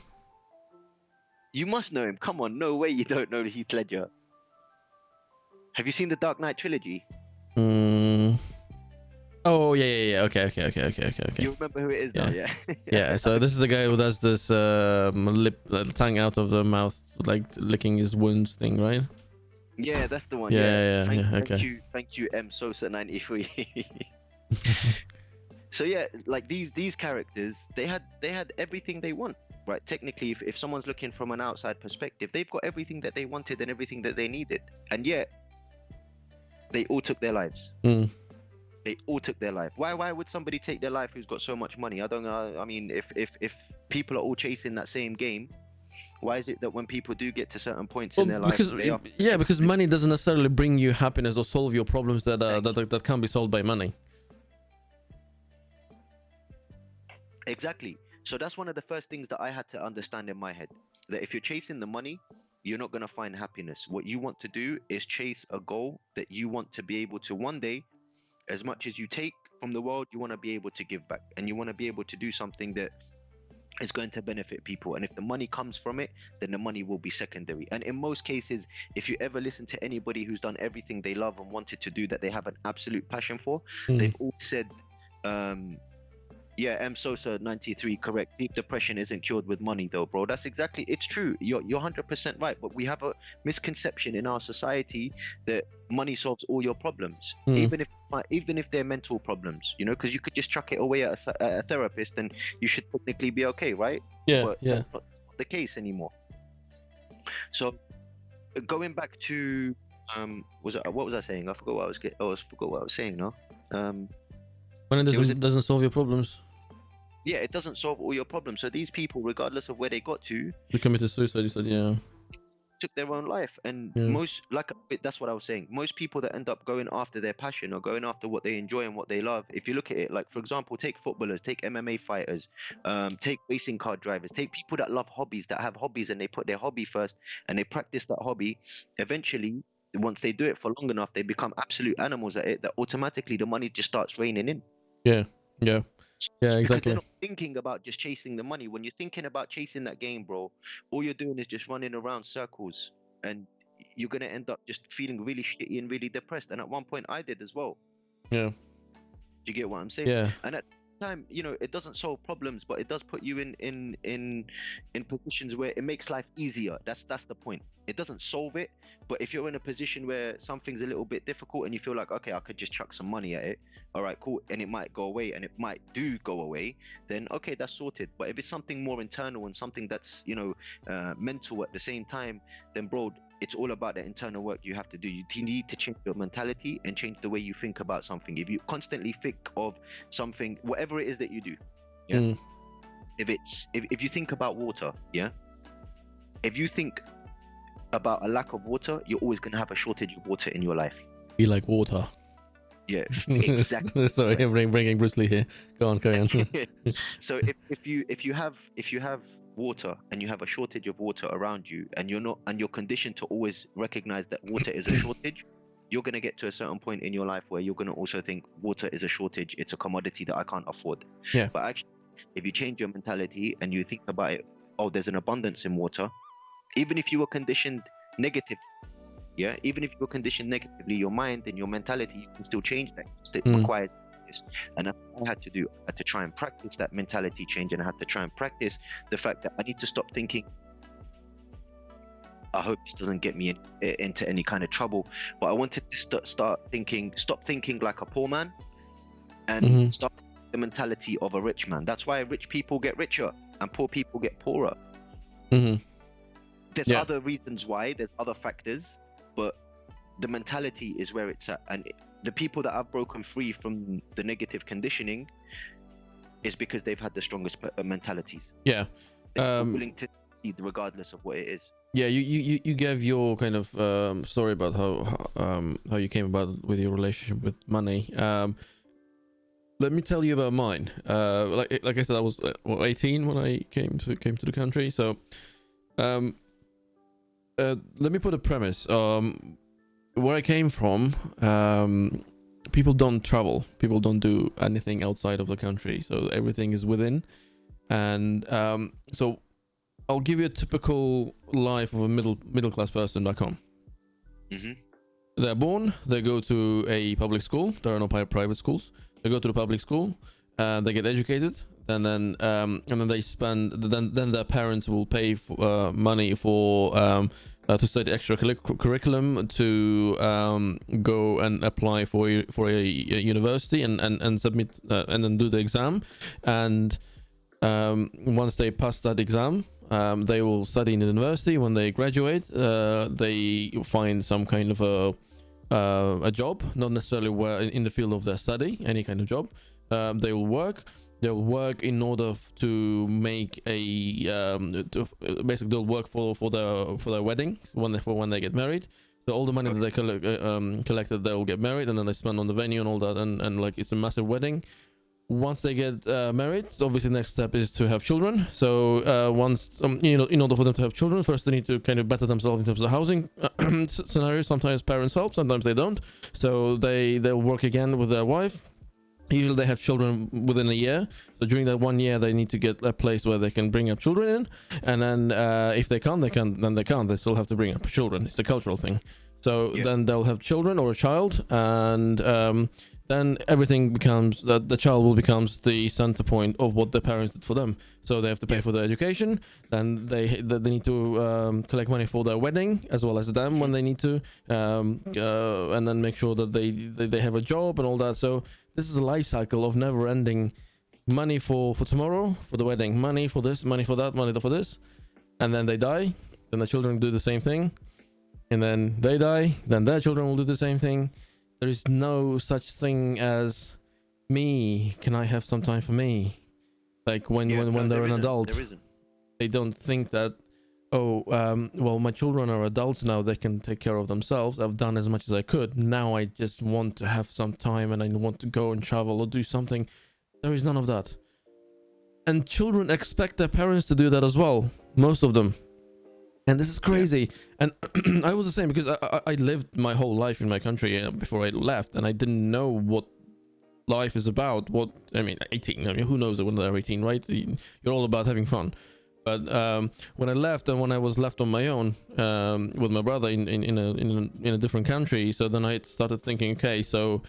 You must know him. Come on, no way you don't know Heath Ledger. Have you seen the Dark Knight trilogy? Oh yeah. Okay. You remember who it is now, yeah? Yeah. So this is the guy who does this tongue out of the mouth, like licking his wounds thing, right? Yeah, that's the one. Yeah. Okay. Thank you, M Sosa 93. So yeah, like these characters, they had everything they want, right? Technically, if someone's looking from an outside perspective, they've got everything that they wanted and everything that they needed, and yet they all took their lives. They all took their life. Why would somebody take their life who's got so much money? I don't know. I mean, if people are all chasing that same game, why is it that when people do get to certain points in their life, because money doesn't necessarily bring you happiness or solve your problems that can't be solved by money. Exactly. So that's one of the first things that I had to understand in my head, that if you're chasing the money, you're not going to find happiness. What you want to do is chase a goal that you want to be able to one day, as much as you take from the world, you want to be able to give back, and you want to be able to do something that is going to benefit people. And if the money comes from it, then the money will be secondary. And in most cases, if you ever listen to anybody who's done everything they love and wanted to do that they have an absolute passion for, they've all said Yeah, M Sosa 93, correct. Deep depression isn't cured with money though, bro. That's exactly, it's true. You're 100% right, but we have a misconception in our society that money solves all your problems, Mm. even if they're mental problems, you know, because you could just chuck it away at a therapist and you should technically be okay, right? Yeah, But yeah. that's not the case anymore. So going back to was it, what was I saying? I forgot what forgot what I was saying, no? Um When it it was a doesn't solve your problems, yeah, it doesn't solve all your problems. So these people, regardless of where they got to, you committed suicide. You said, yeah, took their own life. And yeah, that's what I was saying. Most people that end up going after their passion or going after what they enjoy and what they love, if you look at it, like for example, take footballers, take MMA fighters, take racing car drivers, take people that love hobbies, that have hobbies and they put their hobby first and they practice that hobby. Eventually, once they do it for long enough, they become absolute animals at it. That automatically the money just starts raining in. yeah, yeah, yeah, Because they're exactly. not thinking about just chasing the money. When you're thinking about chasing that game, bro, all you're doing is just running around circles, and you're gonna end up just feeling really shitty and really depressed. And at one point, I did as well. Yeah, Do you get what I'm saying? yeah, And at the time, you know, it doesn't solve problems, but it does put you in positions where it makes life easier. That's the point. It doesn't solve it, but if you're in a position where something's a little bit difficult and you feel like, okay, I could just chuck some money at it, all right, cool, and it might go away, and it might do go away, then okay, that's sorted. But if it's something more internal and something that's, you know, mental at the same time, then bro, it's all about the internal work you have to do. You need to change your mentality and change the way you think about something. If you constantly think of something, whatever it is that you do, yeah. mm. If you think about water, yeah. If you think about a lack of water, you're always gonna have a shortage of water in your life. Be like water. Yeah, exactly. Sorry, I'm bringing Bruce Lee here. Go on, carry on. So if you have water and you have a shortage of water around you, and you're conditioned to always recognize that water is a shortage, you're gonna get to a certain point in your life where you're gonna also think water is a shortage, it's a commodity that I can't afford. Yeah. But actually, if you change your mentality and you think about it, oh, there's an abundance in water, even if you were conditioned negative, yeah, even if you were conditioned negatively, your mind and your mentality, you can still change that. It requires this, and that's what I had to do. I had to try and practice that mentality change, and I had to try and practice the fact that I need to stop thinking, I hope this doesn't get me into any kind of trouble. But I wanted to stop thinking like a poor man, and start the mentality of a rich man. That's why rich people get richer and poor people get poorer. There's other reasons why, there's other factors, but the mentality is where it's at. And the people that have broken free from the negative conditioning is because they've had the strongest mentalities. Yeah. They're willing to see regardless of what it is. Yeah, you gave your kind of story about how you came about with your relationship with money. Let me tell you about mine. Like I said, I was 18 when I came to the country. So, let me put a premise. Where I came from, people don't travel. People don't do anything outside of the country. So everything is within. And so I'll give you a typical life of a middle class person back home. They're born. They go to a public school. There are no private schools. They go to the public school. They get educated. And then they spend. Then their parents will pay for, money for to study extra curriculum, to go and apply for a university and submit and then do the exam. And once they pass that exam, they will study in the university. When they graduate, they find some kind of a job, not necessarily where in the field of their study, any kind of job. They will work. They'll work in order to make basically they'll work for their wedding when they get married. So all the money that they collected, they will get married, and then they spend on the venue and all that, and like it's a massive wedding. Once they get married, obviously the next step is to have children. So once in order for them to have children, first they need to kind of better themselves in terms of the housing scenario. Sometimes parents help, sometimes they don't. So they'll work again with their wife. Usually they have children within a year. So during that 1 year, they need to get a place where they can bring up children in. And then if they can't, then they can't. They still have to bring up children. It's a cultural thing. So Yeah. then they'll have children or a child, and then everything becomes that the child will becomes the center point of what the parents did for them. So they have to pay for their education. Then they need to collect money for their wedding as well as them when they need to, and then make sure that they have a job and all that. So this is a life cycle of never ending money for tomorrow, for the wedding, money for this, money for that, money for this, and then they die. Then the children do the same thing. And then they die, then their children will do the same thing. There is no such thing as me. Can I have some time for me? Like when they're an adult, there isn't. they don't think that, oh, well, my children are adults now. They can take care of themselves. I've done as much as I could. Now I just want to have some time and I want to go and travel or do something. There is none of that. And children expect their parents to do that as well. Most of them. And this is crazy. Yeah. And I was the same because I lived my whole life in my country before I left, and I didn't know what life is about. 18. I mean, who knows when they're 18, right? You're all about having fun. But when I left, and when I was left on my own with my brother in a different country, so then I started thinking, okay, so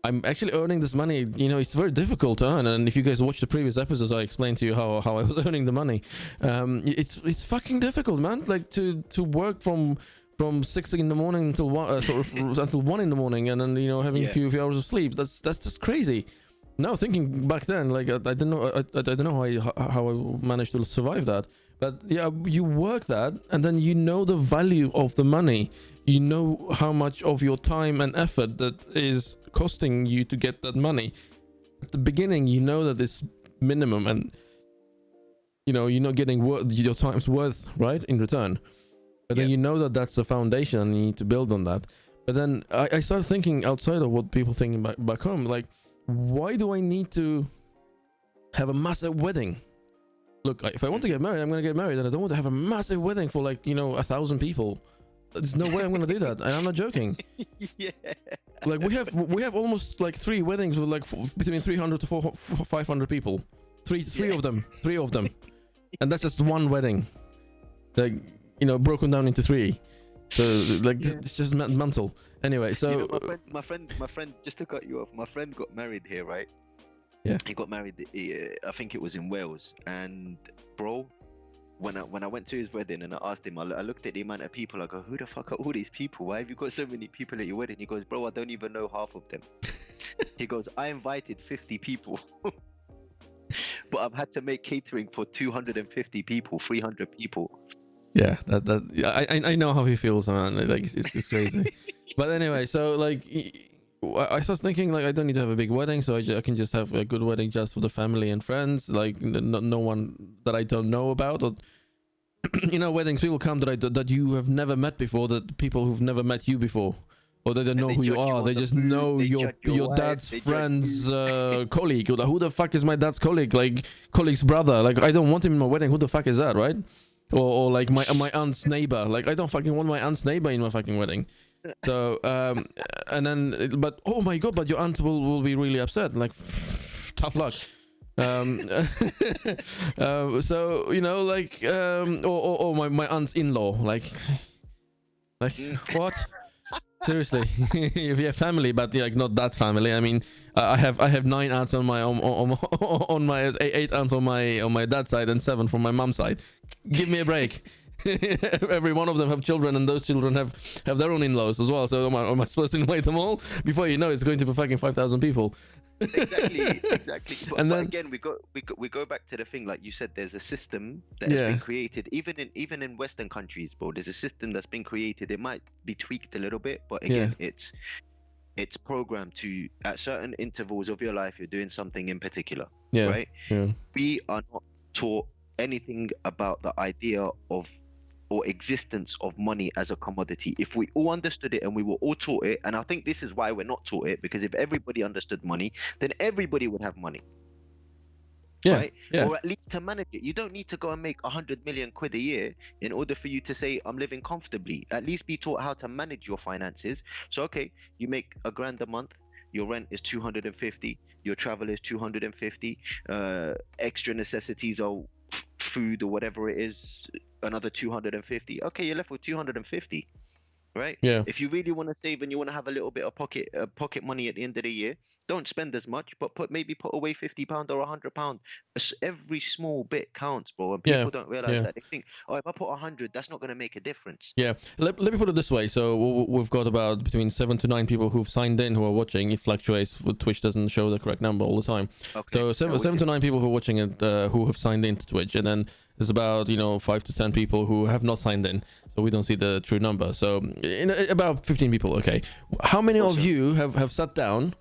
I'm actually earning this money. You know, it's very difficult to earn. And if you guys watch the previous episodes, I explained to you how I was earning the money. It's fucking difficult, man. Like to work from 6 in the morning until until 1 in the morning, and then having a few hours of sleep. That's just crazy. Now thinking back then, like I don't know, I don't know how I managed to survive that. But yeah, you work that, and then you know the value of the money. You know how much of your time and effort that is costing you to get that money. At the beginning, you know that it's minimum, and you're not getting your time's worth, right, in return. But then you know that that's the foundation, and you need to build on that. But then I started thinking outside of what people thinking back home, like, why do I need to have a massive wedding? Look, if I want to get married, I'm going to get married, and I don't want to have a massive wedding for 1,000 people. There's no way I'm going to do that, and I'm not joking. Yeah. Like we have almost 3 weddings with between 300 to 500 people. Three of them, and that's just one wedding. Broken down into 3. So it's just mental. Anyway, so my friend, just to cut you off, my friend got married here, right? Yeah. He got married. I think it was in Wales, and bro, when I went to his wedding and I asked him, I looked at the amount of people. I go, who the fuck are all these people? Why have you got so many people at your wedding? He goes, bro, I don't even know half of them. He goes, I invited 50 people, but I've had to make catering for 250 people, 300 people. Yeah, I know how he feels, man. Like it's crazy. But anyway, so I started thinking I don't need to have a big wedding, so I can just have a good wedding just for the family and friends, no one that I don't know about, or weddings people come that you have never met before, that people who've never met you before, or they don't know who you are. They just know your dad's friend's colleague. Or who the fuck is my dad's colleague? Colleague's brother. I don't want him in my wedding. Who the fuck is that, right? Or my aunt's neighbor. I don't fucking want my aunt's neighbor in my fucking wedding. So and then, but oh my god, but your aunt will be really upset. Tough luck. So or my aunt's in-law. What? Seriously, if you have family, but not that family. I mean, I have 9 aunts on my 8 aunts on my dad's side and 7 from my mom's side. Give me a break. Every one of them have children, and those children have their own in-laws as well. So am I supposed to invite them all? Before you know, it's going to be fucking 5,000 people. Exactly. And then again, we go back to the thing, like you said. There's a system that has been created, even in Western countries, bro. There's a system that's been created. It might be tweaked a little bit, but again, it's programmed to, at certain intervals of your life, you're doing something in particular, right? Yeah. We are not taught anything about the idea of or existence of money as a commodity. If we all understood it and we were all taught it, and I think this is why we're not taught it, because if everybody understood money, then everybody would have money. Yeah, right? Yeah. Or at least to manage it. You don't need to go and make 100 million quid a year in order for you to say, I'm living comfortably. At least be taught how to manage your finances. So, okay, you make $1,000 a month, your rent is 250, your travel is 250, extra necessities are food or whatever it is, another 250. Okay, you're left with 250. right? Yeah. If you really want to save and you want to have a little bit of pocket money at the end of the year, don't spend as much, but maybe put away £50 or £100. Every small bit counts, bro. And Yeah. people don't realize Yeah. that. They think, oh, if I put 100, that's not going to make a difference. Yeah, let me put it this way. So we've got about between 7 to 9 people who've signed in who are watching. It fluctuates. Twitch doesn't show the correct number all the time. Okay. So seven to 9 people who are watching it who have signed in to Twitch, and then there's about 5 to 10 people who have not signed in. So we don't see the true number. So about 15 people. Okay, how many of you have sat down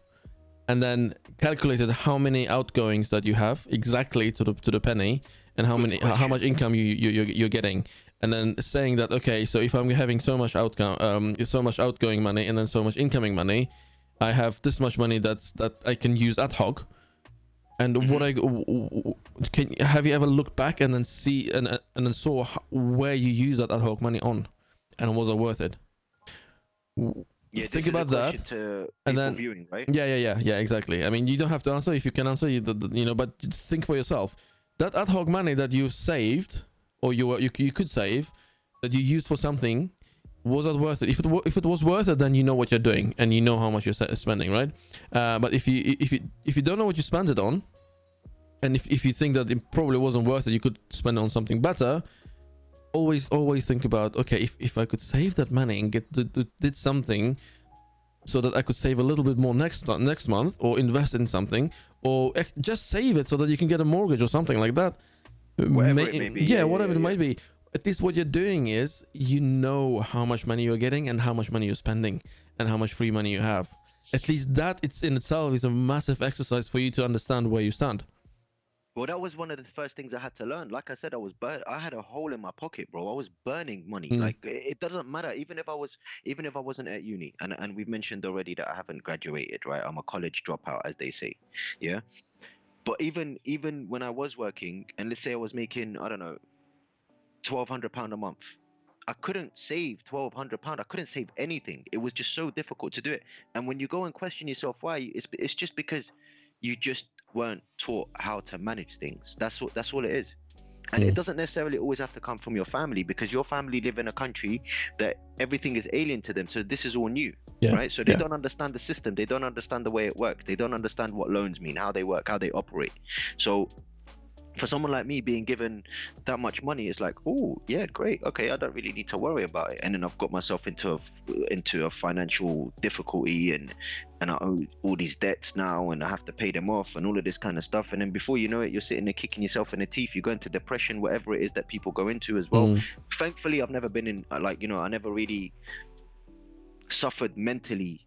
and then calculated how many outgoings that you have exactly to the penny, and how much income you're getting? And then saying that, okay, so if I'm having so much outgoing money and then so much incoming money, I have this much money that I can use ad hoc. And have you ever looked back and then see and then saw where you use that ad hoc money on, and was it worth it? Yeah, think about that, and then viewing, right? Yeah, exactly. I mean, you don't have to answer. If you can answer, but just think for yourself. That ad hoc money that you saved, or you could save, that you used for something, was that worth it? If it was worth it, then you know what you're doing and you know how much you're spending, right? But if you don't know what you spend it on, and if you think that it probably wasn't worth it, you could spend it on something better. Always think about, okay, if I could save that money and did something so that I could save a little bit more next month, or invest in something, or just save it so that you can get a mortgage or something like that. Whatever it may be. Yeah, whatever it might be. At least what you're doing is you know how much money you're getting and how much money you're spending and how much free money you have. At least that in itself is a massive exercise for you to understand where you stand. Well, that was one of the first things I had to learn. Like I said, I had a hole in my pocket, bro. I was burning money. Like, it doesn't matter. Even if I wasn't at uni, and we've mentioned already that I haven't graduated, right? I'm a college dropout, as they say. Yeah. But even when I was working, and let's say I was making, I don't know, £1,200 a month, I couldn't save £1,200. I couldn't save anything. It was just so difficult to do it. And when you go and question yourself why, it's just because you just weren't taught how to manage things. That's all it is. And it doesn't necessarily always have to come from your family, because your family live in a country that everything is alien to them. So this is all new, right? So they don't understand the system. They don't understand the way it works. They don't understand what loans mean, how they work, how they operate. So for someone like me being given that much money, it's like, oh yeah, great, okay, I don't really need to worry about it. And then I've got myself into a financial difficulty, and I owe all these debts now, and I have to pay them off, and all of this kind of stuff. And then before you know it, you're sitting there kicking yourself in the teeth. You go into depression, whatever it is that people go into as well. Thankfully, I've never been in I never really suffered mentally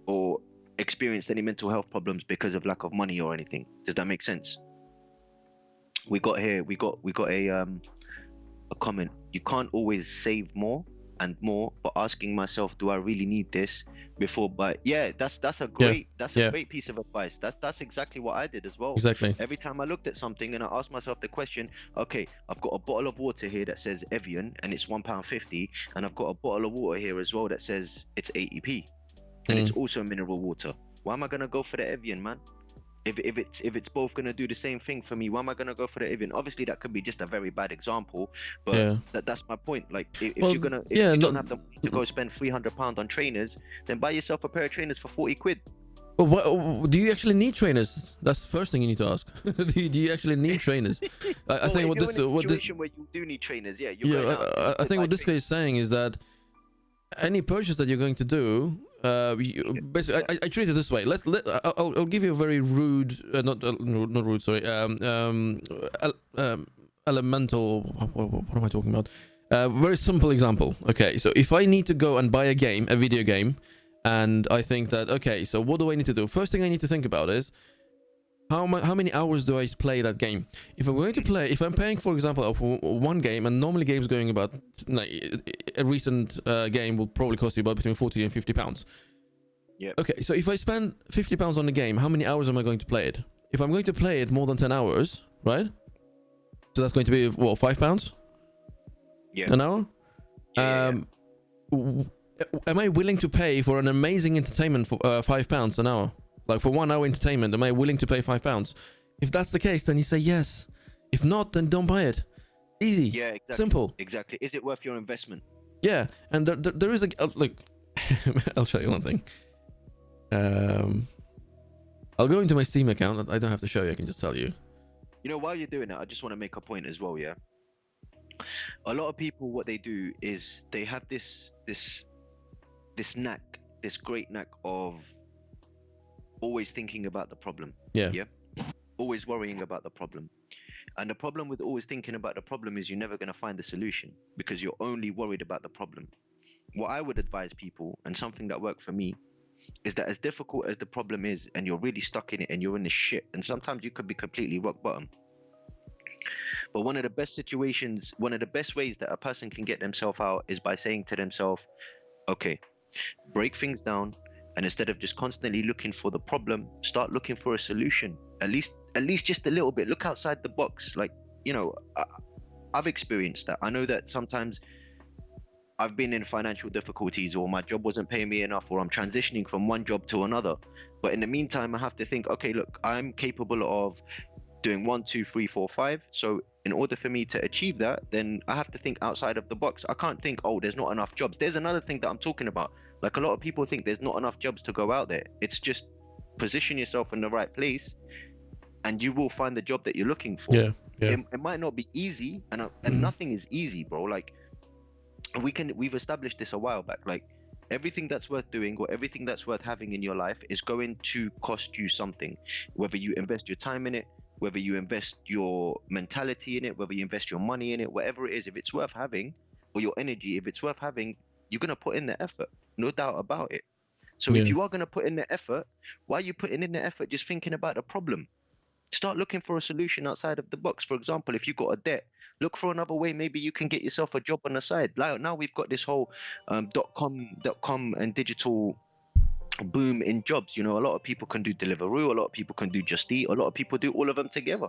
or experienced any mental health problems because of lack of money or anything. Does that make sense? We got a comment. You can't always save more and more, but asking myself, do I really need this before? But yeah, that's a great great piece of advice. That's exactly what I did as well. Exactly. Every time I looked at something and I asked myself the question, okay, I've got a bottle of water here that says Evian and it's £1.50, and I've got a bottle of water here as well that says it's 80p, and it's also mineral water. Why am I gonna go for the Evian, man? If it's both gonna do the same thing for me, why am I gonna go for the Evian? Obviously, that could be just a very bad example, but that's my point. Like, if you don't have the money to go spend £300 on trainers, then buy yourself a pair of trainers for 40 quid. But do you actually need trainers? That's the first thing you need to ask. do you actually need trainers? I think what this where you do need trainers, I think what this guy is saying is that any purchase that you're going to do, basically, I treat it this way. I'll give you a very rude, not rude, sorry, elemental. What am I talking about? Very simple example. Okay, so if I need to go and buy a video game, and I think that, okay, so what do I need to do? First thing I need to think about is how many hours do I play that game? If I'm paying, for example, for one game, and normally games going about, a recent game will probably cost you about between 40 and 50 pounds. Yeah. Okay, so if I spend 50 pounds on the game, how many hours am I going to play it? If I'm going to play it more than 10 hours, right? So that's going to be, what, 5 pounds? Yeah. An hour? Am I willing to pay for an amazing entertainment for £5 an hour? Like, for 1 hour entertainment, am I willing to pay £5? If that's the case, then you say yes. If not, then don't buy it. Easy. Yeah, exactly. Simple. Exactly. Is it worth your investment? Yeah, and there is a look. I'll show you one thing. I'll go into my Steam account. I don't have to show you. I can just tell you. You know, while you're doing that, I just want to make a point as well. Yeah, a lot of people, what they do is they have this knack, this great knack of always thinking about the problem. Yeah. Yeah, always worrying about the problem. And the problem with always thinking about the problem is you're never going to find the solution because you're only worried about the problem. What I would advise people, and something that worked for me, is that as difficult as the problem is, and you're really stuck in it and you're in the shit, and sometimes you could be completely rock bottom. But one of the best situations, one of the best ways that a person can get themselves out is by saying to themselves, okay, break things down, and instead of just constantly looking for the problem, start looking for a solution. At least just a little bit. Look outside the box. Like, you know, I've experienced that. I know that sometimes I've been in financial difficulties, or my job wasn't paying me enough, or I'm transitioning from one job to another. But in the meantime, I have to think, okay, look, I'm capable of doing 1, 2, 3, 4, 5. So in order for me to achieve that, then I have to think outside of the box. I can't think, oh, there's not enough jobs. There's another thing that I'm talking about. Like, a lot of people think there's not enough jobs to go out there. It's just position yourself in the right place, and you will find the job that you're looking for. Yeah. It might not be easy, and nothing is easy, bro. Like, we've established this a while back. Like, everything that's worth doing or everything that's worth having in your life is going to cost you something. Whether you invest your time in it, whether you invest your mentality in it, whether you invest your money in it, whatever it is, if it's worth having, or your energy, if it's worth having, you're going to put in the effort, no doubt about it. So if you are going to put in the effort, why are you putting in the effort just thinking about the problem? Start looking for a solution outside of the box. For example, if you've got a debt, look for another way. Maybe you can get yourself a job on the side. Like, now we've got this whole .com and digital boom in jobs. You know, a lot of people can do Deliveroo, a lot of people can do Just Eat, a lot of people do all of them together.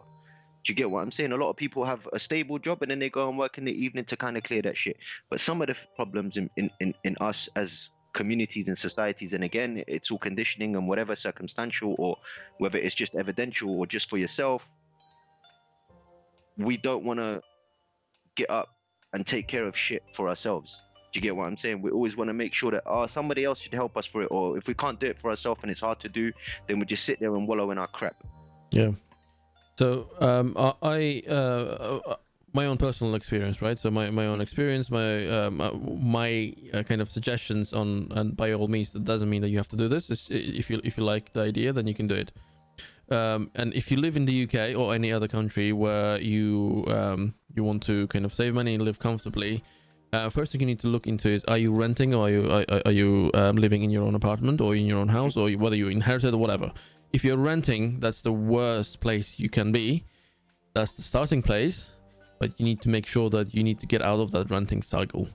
Do you get what I'm saying? A lot of people have a stable job and then they go and work in the evening to kind of clear that shit. But some of the problems in us as communities and societies, and again, it's all conditioning and whatever, circumstantial, or whether it's just evidential or just for yourself, we don't want to get up and take care of shit for ourselves. Do you get what I'm saying? We always want to make sure that somebody else should help us for it, or if we can't do it for ourselves and it's hard to do, then we just sit there and wallow in our crap. Yeah. So my own personal experience, right? So my own experience, my kind of suggestions on, and by all means, that doesn't mean that you have to do this. If you like the idea, then you can do it. And if you live in the UK or any other country where you want to kind of save money and live comfortably, first thing you need to look into is, are you renting, or are you living in your own apartment or in your own house, or whether you inherited or whatever. If you're renting, that's the worst place you can be. That's the starting place, but you need to make sure that you need to get out of that renting cycle.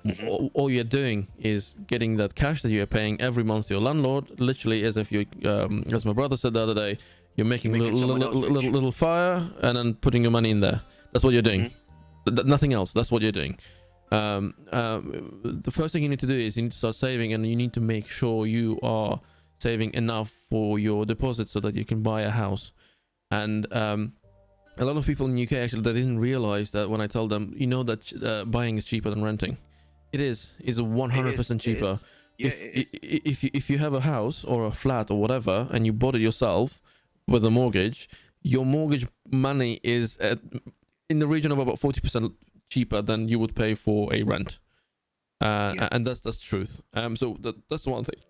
Mm-hmm. All you're doing is getting that cash that you're paying every month to your landlord, literally as if you, as my brother said the other day, you're making a little fire and then putting your money in there. That's what you're doing. Mm-hmm. Nothing else. That's what you're doing. The first thing you need to do is you need to start saving, and you need to make sure you are saving enough for your deposit so that you can buy a house. And a lot of people in the UK, actually, they didn't realize that when I told them, you know, that buying is cheaper than renting. It is. It's 100% cheaper. If you have a house or a flat or whatever, and you bought it yourself with a mortgage, your mortgage money is in the region of about 40% cheaper than you would pay for a rent. And that's truth. So that's one thing.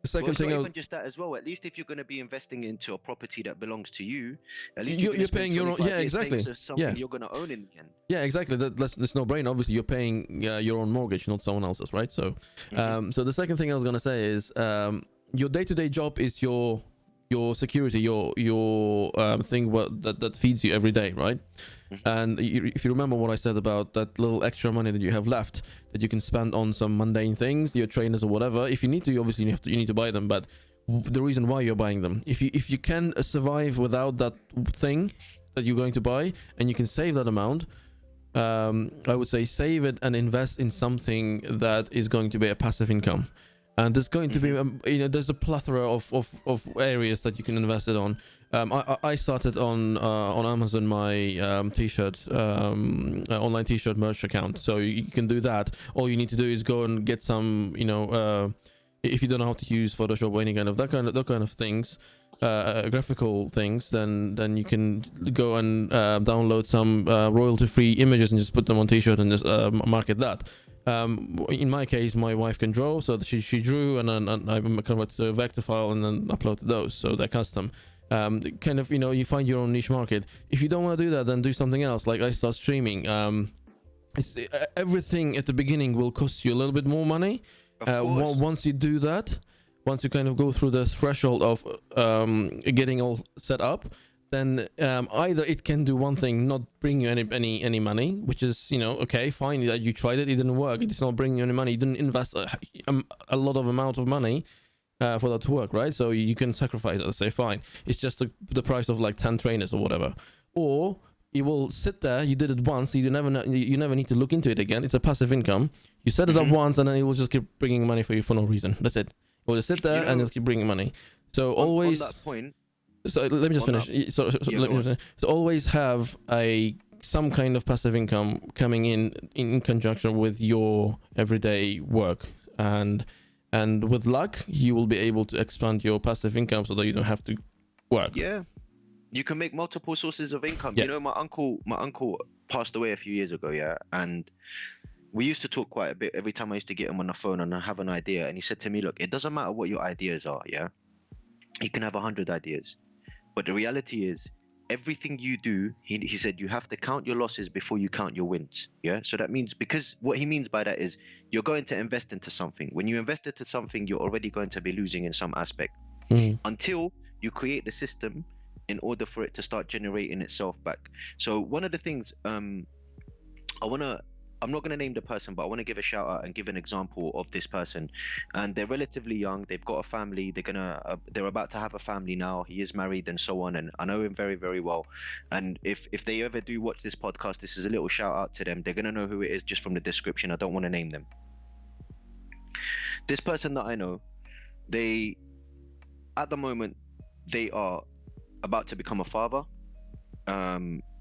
The second thing, even just that as well. At least if you're going to be investing into a property that belongs to you, at least you're paying your own. Yeah, exactly. Something you're going to own in the end. Yeah, exactly. That's no brain. Obviously, you're paying your own mortgage, not someone else's, right? So, so the second thing I was going to say is, your day-to-day job is your security, your thing that feeds you every day, right? And if you remember what I said about that little extra money that you have left that you can spend on some mundane things, your trainers or whatever, if you need to, obviously you need to buy them. But the reason why you're buying them, if you can survive without that thing that you're going to buy, and you can save that amount, I would say save it and invest in something that is going to be a passive income. And there's going to be there's a plethora of areas that you can invest it on. I started on Amazon my t-shirt online t-shirt merch account, so you can do that. All you need to do is go and get some if you don't know how to use Photoshop or any kind of that kind of things, graphical things, then you can go and download some royalty-free images and just put them on t-shirt and just market that. In my case, my wife can draw, so she drew, and then I converted to a vector file and then uploaded those, so they're custom. Kind of, you find your own niche market. If you don't want to do that, then do something else. Like I start streaming. It's everything at the beginning will cost you a little bit more money. Once you do that, once you kind of go through the threshold of getting all set up, then either it can do one thing, not bring you any money, which is okay, fine, that you tried it didn't work, it's not bringing you any money, you didn't invest a lot of amount of money for that to work, right? So you can sacrifice it, say fine, it's just the price of like 10 trainers or whatever. Or you will sit there, you did it once, you never need to look into it again. It's a passive income. You set it up once, and then it will just keep bringing money for you for no reason. That's it. It will just sit there and just keep bringing money. So always on that point. So let me just finish. So always have some kind of passive income coming in conjunction with your everyday work, and with luck you will be able to expand your passive income so that you don't have to work. Yeah. You can make multiple sources of income. Yeah. My uncle passed away a few years ago, yeah, and we used to talk quite a bit every time I used to get him on the phone and I have an idea, and he said to me, look, it doesn't matter what your ideas are, yeah, you can have 100 ideas, but the reality is everything you do, he said, you have to count your losses before you count your wins. Yeah. So that means, because what he means by that is you're going to invest into something. When you invest into something, you're already going to be losing in some aspect until you create the system in order for it to start generating itself back. So one of the things I'm not going to name the person, but I want to give a shout out and give an example of this person. And they're relatively young. They've got a family. They're about to have a family now. He is married and so on. And I know him very, very well. And if they ever do watch this podcast, this is a little shout out to them. They're going to know who it is just from the description. I don't want to name them. This person that I know, at the moment, they are about to become a father.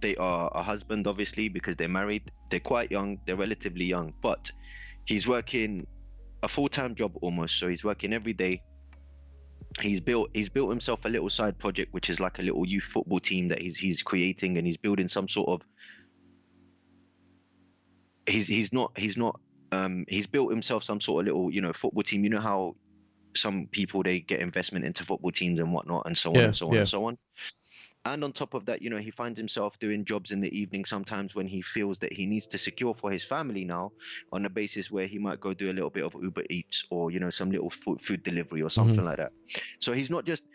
They are a husband, obviously, because they're married. They're quite young. They're relatively young, but he's working a full-time job almost. So he's working every day. He's built himself a little side project, which is like a little youth football team that he's creating, and he's building some sort of. He's built himself some sort of little football team. You know how some people, they get investment into football teams and whatnot, and so on and so on and so on. And on top of that, he finds himself doing jobs in the evening sometimes when he feels that he needs to secure for his family now, on the basis where he might go do a little bit of Uber Eats or some little food delivery or something like that. So he's not just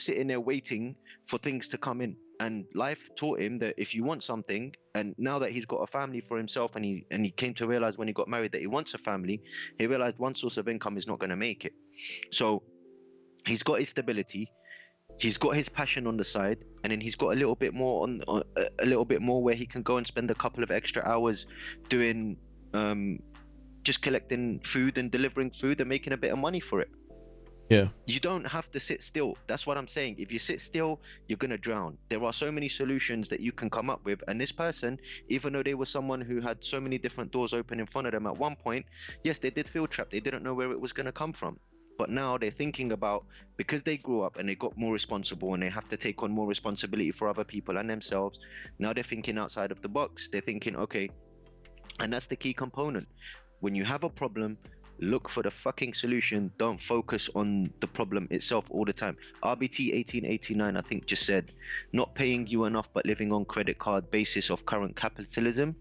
sitting there waiting for things to come in. And life taught him that if you want something, and now that he's got a family for himself, and he came to realize when he got married that he wants a family, he realized one source of income is not going to make it. So he's got his stability. He's got his passion on the side, and then he's got a little bit more where he can go and spend a couple of extra hours doing just collecting food and delivering food and making a bit of money for it. Yeah. You don't have to sit still. That's what I'm saying. If you sit still, you're gonna drown. There are so many solutions that you can come up with, and this person, even though they were someone who had so many different doors open in front of them at one point, yes, they did feel trapped. They didn't know where it was gonna come from. But now they're thinking about, because they grew up and they got more responsible and they have to take on more responsibility for other people and themselves. Now they're thinking outside of the box. They're thinking, okay, and that's the key component. When you have a problem, look for the fucking solution. Don't focus on the problem itself all the time. RBT 1889, I think, just said, not paying you enough but living on credit card basis of current capitalism.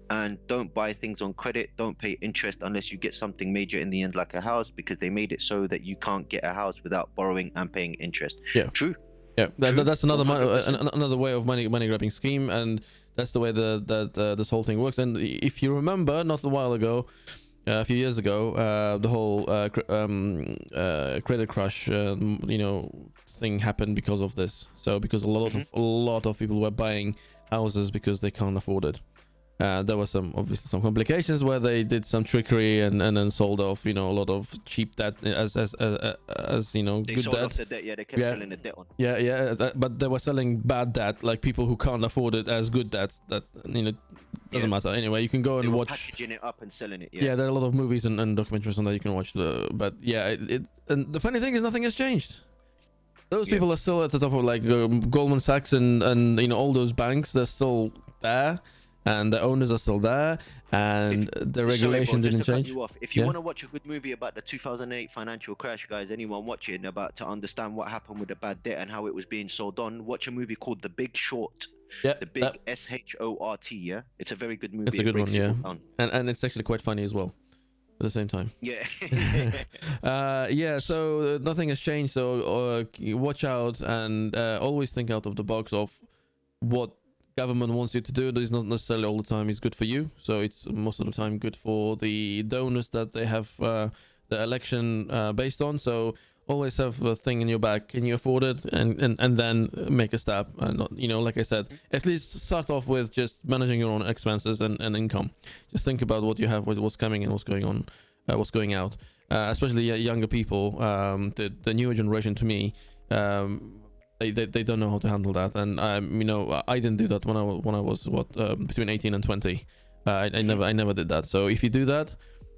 And don't buy things on credit. Don't pay interest unless you get something major in the end, like a house, because they made it so that you can't get a house without borrowing and paying interest. Yeah. True. Yeah, that's another way of money grabbing scheme, and that's the way this whole thing works. And if you remember, not a while ago, a few years ago, the whole credit crush, thing happened because of this. So because a lot of people were buying houses because they can't afford it. There was obviously some complications where they did some trickery and then sold off, a lot of cheap debt as They good sold debt. off the debt. Yeah, they kept Yeah. selling the debt on. Yeah, but they were selling bad debt, like people who can't afford it as good debt. That doesn't matter. Anyway, you can go They and were watch. packaging it up and selling it. Yeah, there are a lot of movies and documentaries on that you can watch. But yeah, and the funny thing is nothing has changed. Those people are still at the top of like Goldman Sachs and all those banks. They're still there, and the owners are still there, and the regulation didn't change. You off. If you want to watch a good movie about the 2008 financial crash, guys, anyone watching about to understand what happened with the bad debt and how it was being sold on, watch a movie called The Big Short. Yeah, The Big SHORT. Yeah, it's a very good movie. It's a good one. Yeah, and it's actually quite funny as well. At the same time. Yeah. Yeah, so nothing has changed, so watch out and always think out of the box of what government wants you to do. That is not necessarily all the time is good for you, so it's most of the time good for the donors that they have the election based on. So always have a thing in your back. Can you afford it? And then make a step. And like I said, at least start off with just managing your own expenses and income. Just think about what you have, what's coming and what's going on, what's going out. Especially younger people, the newer generation. To me, they don't know how to handle that. And I didn't do that when I was between 18 and 20. I never did that. So if you do that.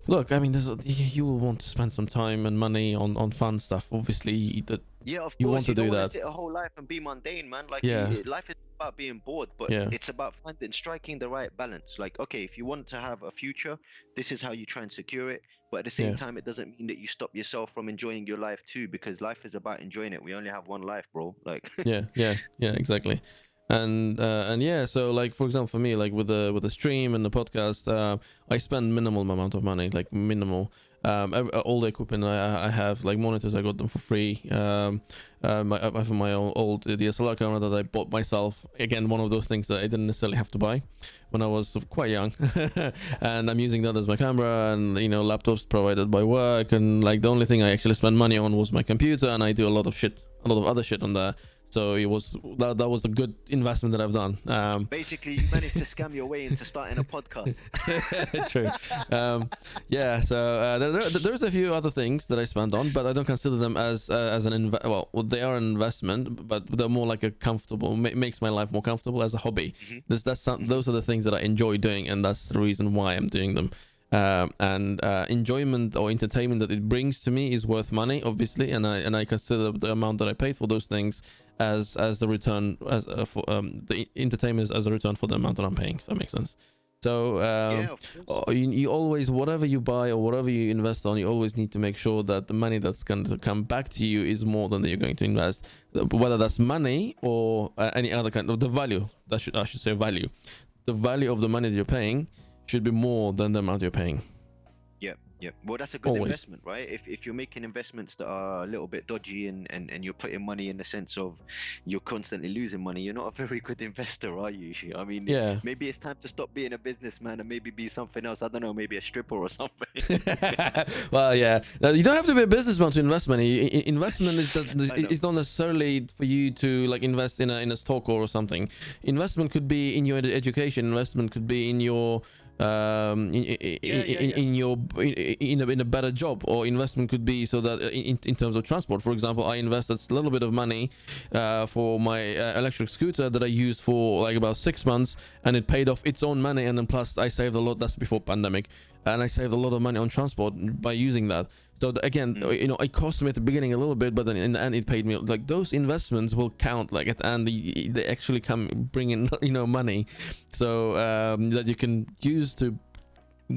Look, I mean, you will want to spend some time and money on fun stuff. Obviously, of course, you want to do that. Sit a whole life and be mundane, man. Like, life is about being bored, but it's about striking the right balance. Like, okay, if you want to have a future, this is how you try and secure it. But at the same time, it doesn't mean that you stop yourself from enjoying your life too, because life is about enjoying it. We only have one life, bro. Like, yeah, exactly. And yeah, so like for example for me, like with the stream and the podcast, I spend minimal amount of money, like minimal. All the equipment I have, like monitors, I got them for free. I have my old DSLR camera that I bought myself. Again, one of those things that I didn't necessarily have to buy when I was quite young. And I'm using that as my camera, and laptops provided by work, and like the only thing I actually spent money on was my computer, and I do a lot of other shit on there. So that was a good investment that I've done. Basically, you managed to scam your way into starting a podcast. True. Yeah. So there's a few other things that I spend on, but I don't consider them as an well, they are an investment, but they're more like a comfortable. Makes my life more comfortable as a hobby. Mm-hmm. Those are the things that I enjoy doing, and that's the reason why I'm doing them. And enjoyment or entertainment that it brings to me is worth money, obviously, and I consider the amount that I paid for those things as the return for the entertainment as a return for the amount that I'm paying. If that makes sense. So you always, whatever you buy or whatever you invest on, you always need to make sure that the money that's going to come back to you is more than you're going to invest, whether that's money or any other kind of the value. I should say value. The value of the money that you're paying should be more than the amount you're paying. Yeah. Well, that's a good investment, right? If you're making investments that are a little bit dodgy and you're putting money in the sense of you're constantly losing money, you're not a very good investor, are you? I mean, maybe it's time to stop being a businessman and maybe be something else. I don't know, maybe a stripper or something. Well, yeah. Now, you don't have to be a businessman to invest money. Investment is not necessarily for you to like invest in a stock or something. Investment could be in your education. Investment could be in your in a better job, or investment could be so that in terms of transport. For example, I invested a little bit of money for my electric scooter that I used for like about 6 months, and it paid off its own money, and then plus I saved a lot. That's before pandemic, and I saved a lot of money on transport by using that. So again, it cost me at the beginning a little bit, but then in the end it paid me. Like those investments will count, like at the end they actually bring in money, so that you can use to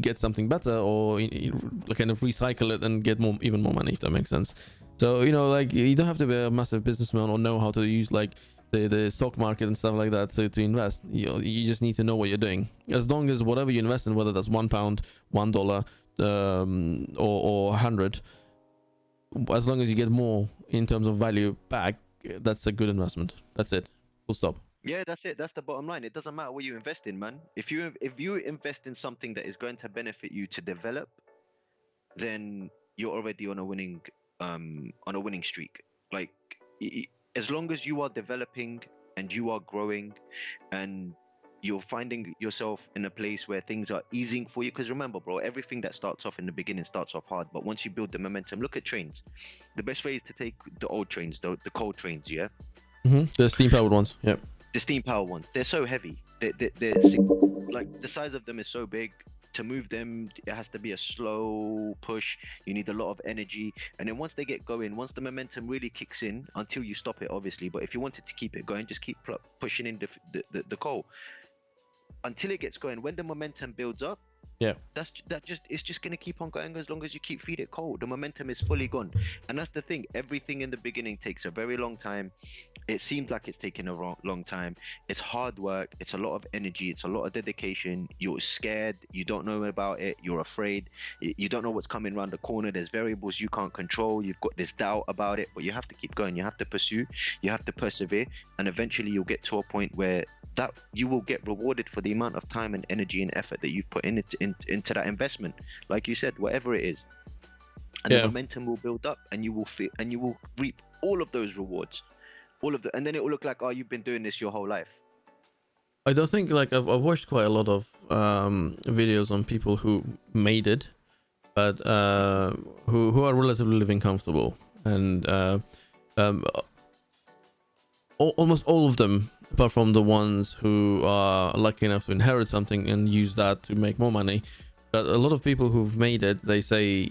get something better, or kind of recycle it and get even more money, if that makes sense. So like you don't have to be a massive businessman or know how to use like the stock market and stuff like that to invest. You just need to know what you're doing. As long as whatever you invest in, whether that's £1, $1, or 100, as long as you get more in terms of value back, that's a good investment. That's it. Full stop. Yeah, that's it. That's the bottom line. It doesn't matter what you invest in, man. If you invest in something that is going to benefit you to develop, then you're already on a winning streak. Like as long as you are developing and you are growing and you're finding yourself in a place where things are easing for you. Because remember, bro, everything that starts off in the beginning starts off hard, but once you build the momentum, look at trains. The best way is to take the old trains, the coal trains, yeah, The steam powered ones. Yeah. the steam power ones. They're so heavy. Like the size of them is so big. To move them, it has to be a slow push. You need a lot of energy, and then once they get going, once the momentum really kicks in, until you stop it, obviously. But if you wanted to keep it going, just keep pushing in the coal until it gets going. When the momentum builds up, Yeah. it's just gonna keep on going as long as you keep feed it coal. The momentum is fully gone, and that's the thing. Everything in the beginning takes a very long time. It seems like it's taking a long time. It's hard work. It's a lot of energy. It's a lot of dedication. You're scared. You don't know about it. You're afraid. You don't know what's coming around the corner. There's variables you can't control. You've got this doubt about it, but you have to keep going. You have to pursue. You have to persevere, and eventually you'll get to a point where that you will get rewarded for the amount of time and energy and effort that you've put into that investment. Like you said, whatever it is, and the momentum will build up, and you will reap all of those rewards, and then it will look like, oh, you've been doing this your whole life. I don't think, like, I've watched quite a lot of videos on people who made it, but who are relatively living comfortable, and almost all of them, apart from the ones who are lucky enough to inherit something and use that to make more money. But a lot of people who've made it, they say,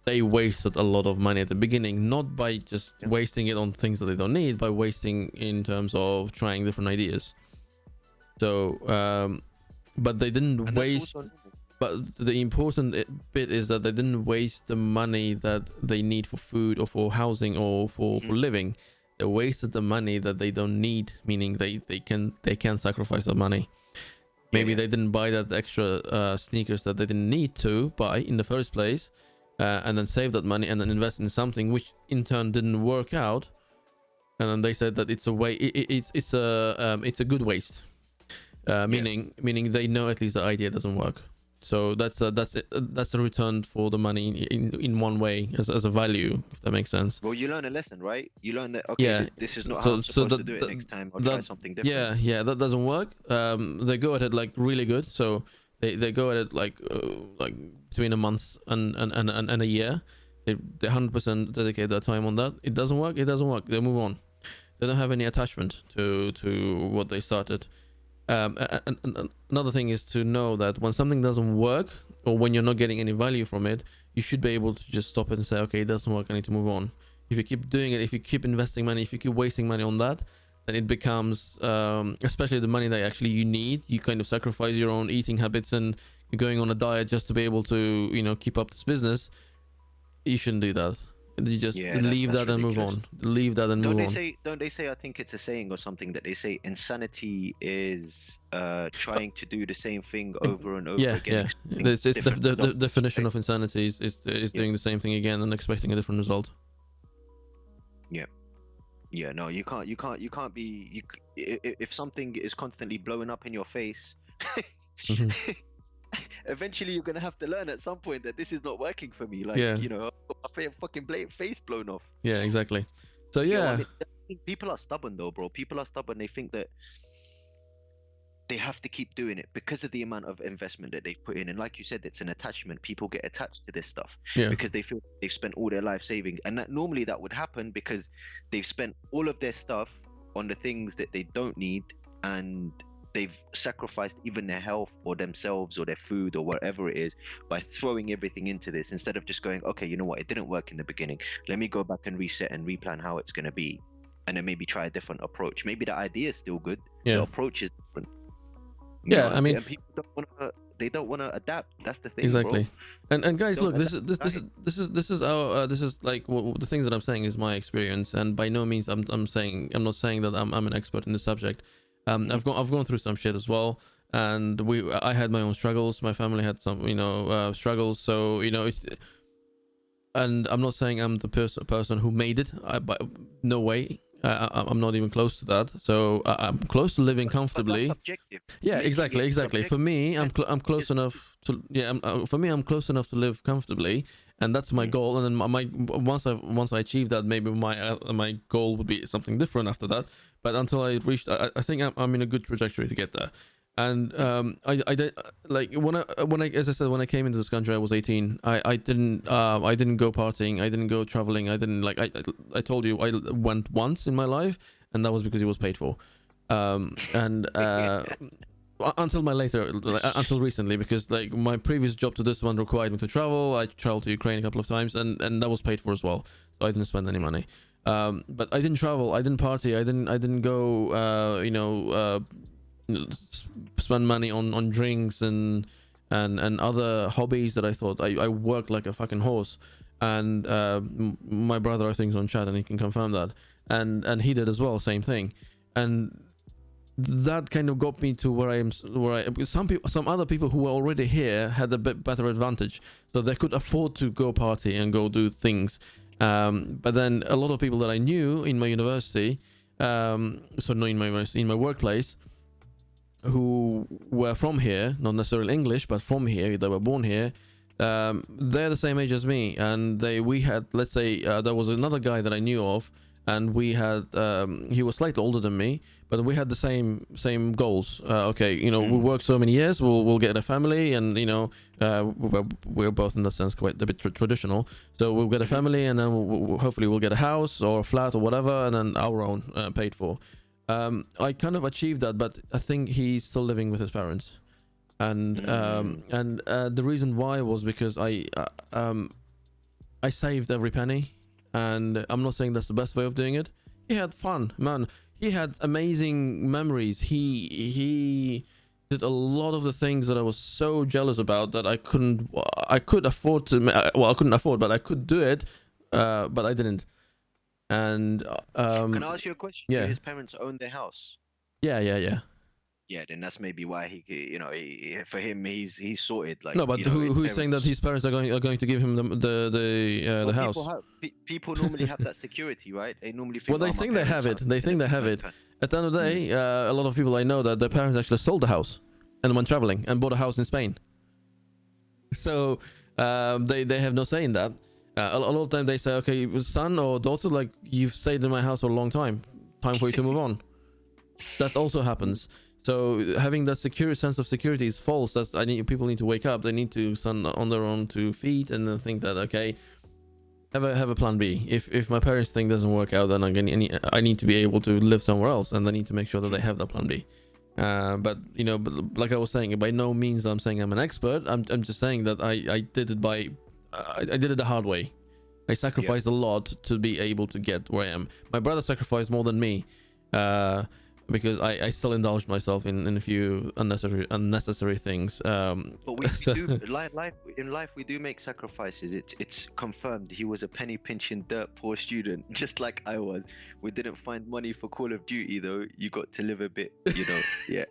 they wasted a lot of money at the beginning, not by just wasting it on things that they don't need, by wasting in terms of trying different ideas. So, but they didn't waste. But the important bit is that they didn't waste the money that they need for food or for housing or for living. They wasted the money that they don't need, meaning they can sacrifice that money. Maybe they didn't buy that extra sneakers that they didn't need to buy in the first place, and then save that money and then invest in something which in turn didn't work out. And then they said that it's a way, it's a good waste, meaning they know at least the idea doesn't work. So that's a return for the money in one way as a value, if that makes sense. Well, you learn a lesson, right? You learn that, okay, this is not how I'm supposed to do it next time. I'll try something different. Yeah, that doesn't work. They go at it like really good. So they go at it like between a month and a year. They 100% dedicate their time on that. It doesn't work. They move on. They don't have any attachment to what they started. And another thing is to know that when something doesn't work, or when you're not getting any value from it, you should be able to just stop it and say, okay, it doesn't work, I need to move on. If you keep doing it, if you keep investing money, if you keep wasting money on that, then it becomes, especially the money that actually you need, you kind of sacrifice your own eating habits and you're going on a diet just to be able to, keep up this business. You shouldn't do that. You just leave that and move on. Leave that and move on. Don't they say, I think it's a saying or something, that they say insanity is trying to do the same thing over and over again. Yeah. It's the definition of insanity is doing the same thing again and expecting a different result. Yeah, no, you can't be, if something is constantly blowing up in your face, eventually you're gonna have to learn at some point that this is not working for me. Like, I've got my fucking face blown off. Yeah, exactly. So people are stubborn though, bro. People are stubborn. They think that they have to keep doing it because of the amount of investment that they put in. And like you said, it's an attachment. People get attached to this stuff because they feel they've spent all their life saving. And normally that would happen because they've spent all of their stuff on the things that they don't need, and they've sacrificed even their health or themselves or their food or whatever it is by throwing everything into this, instead of just going, okay, you know what, it didn't work in the beginning. Let me go back and reset and replan how it's going to be. And then maybe try a different approach. Maybe the idea is still good. The approach is different. I mean, and people don't want to adapt. That's the thing. Exactly. Bro. And guys, look, this is our this is like the things that I'm saying is my experience, and by no means I'm not saying that I'm an expert in the subject. I've gone through some shit as well, and I had my own struggles. My family had some struggles. So and I'm not saying I'm the person who made it. But no way. I'm not even close to that. So I'm close to living comfortably. Yeah, exactly. For me, I'm close enough to I'm close enough to live comfortably, and that's my goal. And then my once I achieve that, maybe my goal would be something different after that. But until I reached, I think I'm in a good trajectory to get there. And I did, like, when I as I said, when I came into this country, I was 18. I didn't go partying, I didn't go traveling, I didn't, like, I told you I went once in my life, and that was because it was paid for. And until until recently, because like my previous job to this one required me to travel. I traveled to Ukraine a couple of times, and that was paid for as well, so I didn't spend any money. But I didn't travel, I didn't party, I didn't go spend money on drinks and other hobbies that I thought. I worked like a fucking horse. And my brother, I think, is on chat and he can confirm that, and he did as well, same thing. And that kind of got me to where I am. Some other people who were already here had a bit better advantage, so they could afford to go party and go do things. But then a lot of people that I knew in my university, so not in my university, in my workplace, who were from here, not necessarily English, but from here, they were born here. They're the same age as me, and we had, let's say, there was another guy that I knew of, and we had, he was slightly older than me, but we had the same goals. Okay, we work so many years, we'll get a family, and we're both in that sense quite a bit traditional. So we'll get a family, and then hopefully we'll get a house or a flat or whatever, and then our own paid for. I kind of achieved that, but I think he's still living with his parents. And the reason why was because I saved every penny, and I'm not saying that's the best way of doing it. He had fun, man. He had amazing memories. He did a lot of the things that I was so jealous about that I could afford to. Well, I couldn't afford, but I could do it, but I didn't. And can I ask you a question? Yeah. Do his parents own their house? Yeah. Yeah, then that's maybe why for him, he's sorted. Like, no, but who's saying that his parents are going to give him the house? People normally have that security, right? They normally think. Well, they think they have it. They think they have it. At the end of the day, a lot of people I know that their parents actually sold the house and went traveling and bought a house in Spain. So they have no say in that. A lot of time they say, okay, son or daughter, like, you've stayed in my house for a long time for you to move on. That also happens. So having that sense of security is false. People need to wake up. They need to stand on their own 2 feet and then think that, okay, have a plan B. If my parents' thing doesn't work out, then I need to be able to live somewhere else, and they need to make sure that they have that plan B. But like I was saying, by no means I'm saying I'm an expert. I'm just saying that I did it I did it the hard way. I sacrificed a lot to be able to get where I am. My brother sacrificed more than me, because I still indulged myself in a few unnecessary things. But we do in life we do make sacrifices. It's confirmed. He was a penny pinching dirt poor student, just like I was. We didn't find money for Call of Duty though. You got to live a bit, Yeah.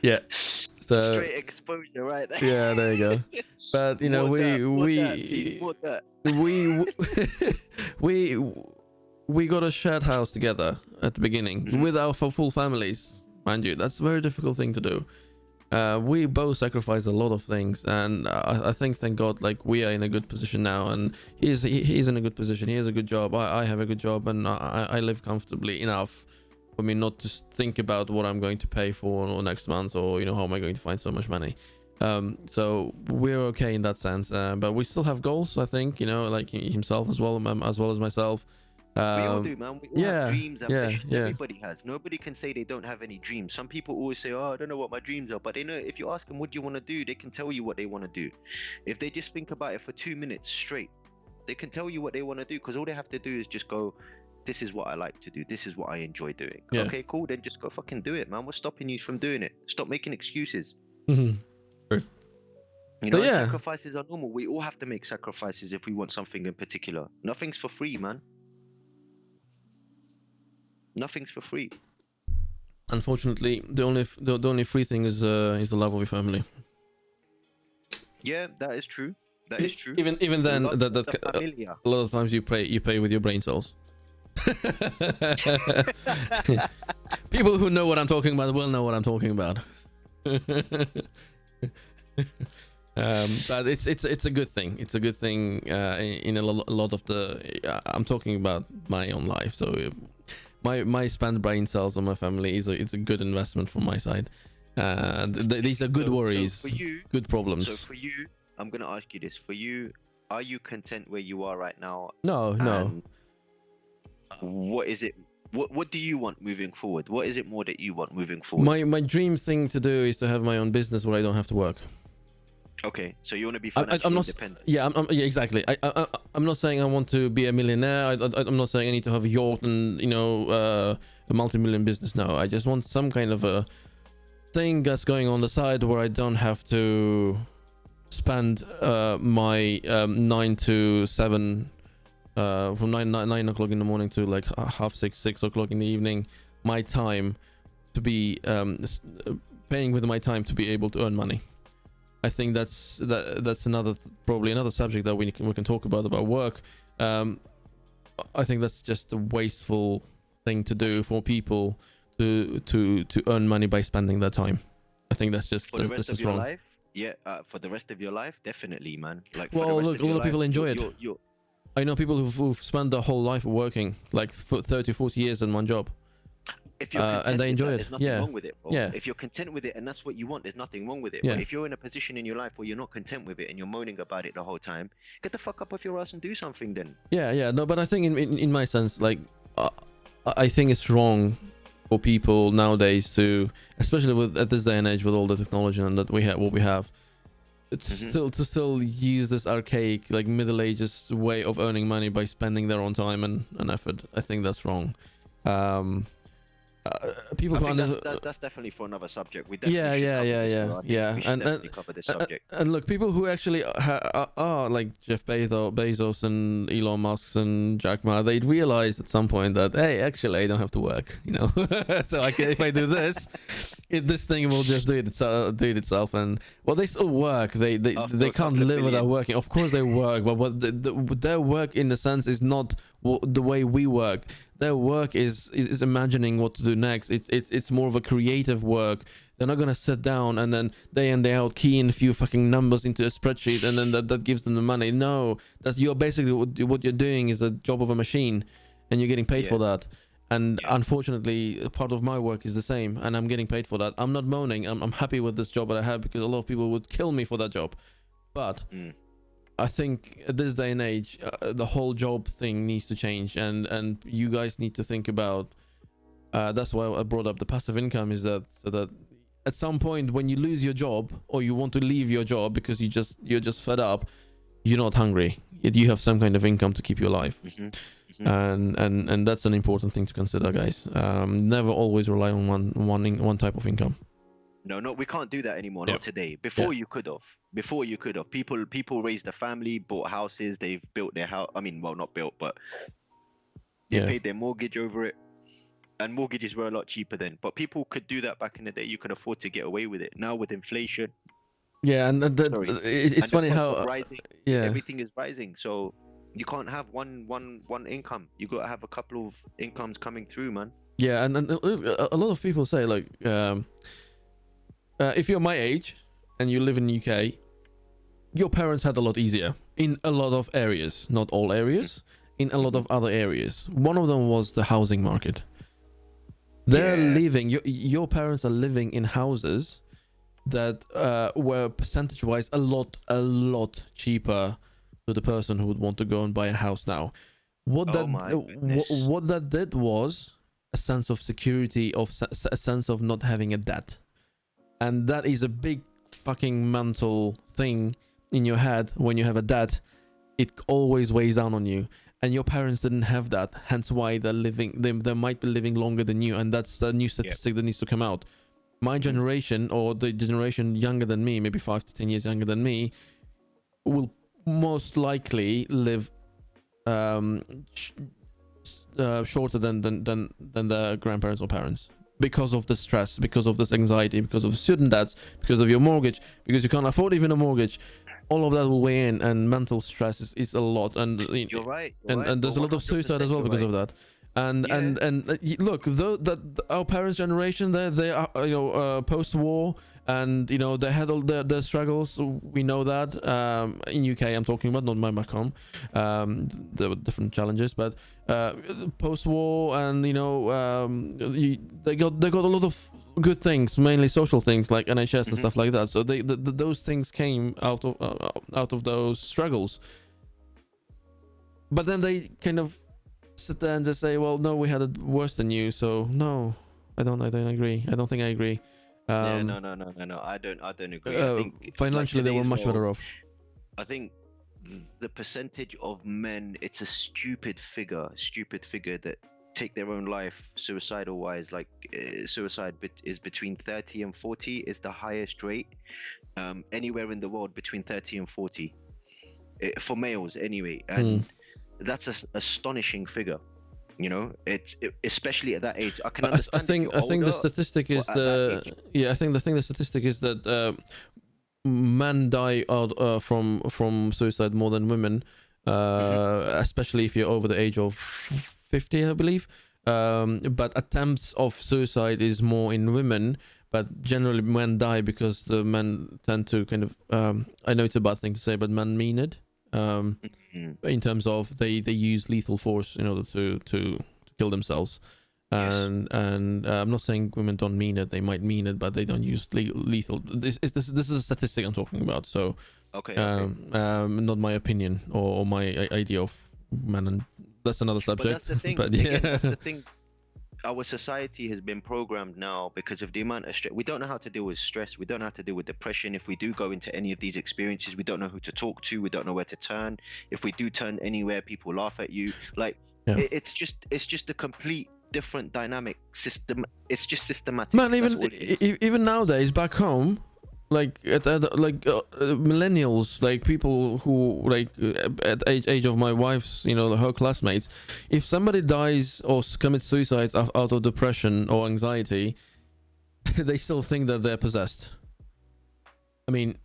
Yeah. So, straight exposure, right there. Yeah, there you go. But we got a shared house together at the beginning with our full families, mind you. That's a very difficult thing to do. We both sacrificed a lot of things, and I think, thank God, like, we are in a good position now, and he's in a good position. He has a good job. I have a good job, and I live comfortably enough for me not to think about what I'm going to pay for next month, or how am I going to find so much money. So we're okay in that sense, but we still have goals, I think, like himself as well as myself. We all do, man. We all have dreams, ambitions. Everybody has. Nobody can say they don't have any dreams. Some people always say, oh, I don't know what my dreams are, but they know, if you ask them what do you want to do, they can tell you what they want to do. If they just think about it for 2 minutes straight, they can tell you what they want to do, because all they have to do is just go, this is what I like to do, this is what I enjoy doing. Okay, cool, then just go fucking do it, man. What's stopping you from doing it? Stop making excuses. True. Sacrifices are normal. We all have to make sacrifices if we want something in particular. Nothing's for free, man. Nothing's for free. Unfortunately, the only free thing is the love of your family. Yeah, that is true. That is true. Even then, a lot of times you pay with your brain cells. People who know what I'm talking about will know what I'm talking about. But it's a good thing. It's a good thing in a lot of the. I'm talking about my own life. So my spent brain cells on my family it's a good investment from my side. These are good worries, so for you, good problems. So for you, I'm gonna ask you this. For you, are you content where you are right now? No. And what is it? What do you want moving forward? What is it more that you want moving forward? My dream thing to do is to have my own business where I don't have to work. Okay, so you want to be financially I'm not, independent. yeah, yeah, exactly. I'm not saying I want to be a millionaire. I'm not saying I need to have a yacht and a multi-million business. No, I just want some kind of a thing that's going on the side where I don't have to spend my 9 to 7 from 9 o'clock in the morning to like half 6 o'clock in the evening, my time to be paying with my time to be able to earn money. I think that's probably another subject that we can talk about work. I think that's just a wasteful thing to do for people to earn money by spending their time. I think that's just For the rest this of is your wrong. life, yeah. For the rest of your life, definitely, man. Like, well, look, a lot of people enjoy it. I know people who've spent their whole life working like 30, 40 years in one job. If you're content and they with enjoy that, it, there's nothing wrong with it, bro. Yeah. If you're content with it and that's what you want, there's nothing wrong with it. Yeah. But if you're in a position in your life where you're not content with it and you're moaning about it the whole time, get the fuck up off your ass and do something then. Yeah. No, but I think in my sense, like, I think it's wrong for people nowadays to, especially at this day and age with all the technology and that we have, what we have, to still use this archaic, like, Middle Ages way of earning money by spending their own time and effort. I think that's wrong. People I who think that's definitely for another subject. We definitely should cover this subject. And look, people who actually are like Jeff Bezos and Elon Musk and Jack Ma, they realize at some point that, hey, actually I don't have to work, so if I do this, this thing will just do it itself. And well, they still work. They can't live without working. Of course they work, but their work in the sense is not the way we work. Their work is imagining what to do next. It's more of a creative work. They're not gonna sit down and then day in day out key in a few fucking numbers into a spreadsheet and then that gives them the money. No, that's you're basically what you're doing is a job of a machine, and you're getting paid for that. And unfortunately, part of my work is the same, and I'm getting paid for that. I'm not moaning. I'm happy with this job that I have because a lot of people would kill me for that job, but. I think at this day and age, the whole job thing needs to change, and you guys need to think about. That's why I brought up the passive income. Is that so that at some point when you lose your job or you want to leave your job because you're just fed up, you're not hungry. You have some kind of income to keep you alive, and that's an important thing to consider, guys. Never always rely on one type of income. No, we can't do that anymore. Not today. Before you could have. People raised a family, bought houses, they've built their house. I mean, well, not built, but they paid their mortgage over it. And mortgages were a lot cheaper then. But people could do that back in the day. You could afford to get away with it. Now with inflation. Yeah, and it's funny how rising, everything is rising. So you can't have one income. You got to have a couple of incomes coming through, man. Yeah, and a lot of people say like. If you're my age and you live in the UK, your parents had a lot easier in a lot of areas, not all areas, in a lot of other areas. One of them was the housing market. They're living, your parents are living in houses that were percentage-wise a lot cheaper to the person who would want to go and buy a house now. What that did was a sense of security, a sense of not having a debt. And that is a big fucking mental thing in your head. When you have a debt, it always weighs down on you. And your parents didn't have that, hence why they're living. They might be living longer than you, and that's a new statistic that needs to come out. My generation, or the generation younger than me, maybe 5 to 10 years younger than me, will most likely live shorter than their grandparents or parents. Because of the stress, because of this anxiety, because of student debts, because of your mortgage, because you can't afford even a mortgage, all of that will weigh in, and mental stress is a lot. And you're right. And there's a lot of suicide as well because of that. Look, though that our parents' generation, they are post-war, and they had all their struggles. We know that. In UK, I'm talking about, not my back home. There were different challenges, but post-war, and they got a lot of good things, mainly social things like NHS and stuff like that. So those things came out of those struggles. But then they kind of sit there and just say, well, no, we had it worse than you. So no, I don't agree. I don't think I agree. No. I don't agree. I think financially they were much better off. I think the percentage of men, it's a stupid figure that take their own life suicidal wise. Like suicide is between 30 and 40 is the highest rate anywhere in the world, between 30 and 40 for males anyway. And that's an astonishing figure. Especially at that age. I can understand. I think the statistic is the statistic is that men die out from suicide more than women, especially if you're over the age of 50, I believe. But attempts of suicide is more in women, but generally men die because the men tend to kind of I know it's a bad thing to say, but men mean it. In terms of they use lethal force in order to kill themselves, and I'm not saying women don't mean it. They might mean it, but they don't use lethal. This is a statistic I'm talking about. So not my opinion or my idea of men, and that's another subject. But that's the thing. But Again, that's the thing. Our society has been programmed now because of the amount of stress. We don't know how to deal with stress. We don't know how to deal with depression. If we do go into any of these experiences, we don't know who to talk to. We don't know where to turn. If we do turn anywhere, people laugh at you. Like it's just a complete different dynamic system. It's just systematic. Man, even nowadays back home, like millennials, like people who like at age of my wife's, her classmates, if somebody dies or commits suicide out of depression or anxiety, they still think that they're possessed. I mean,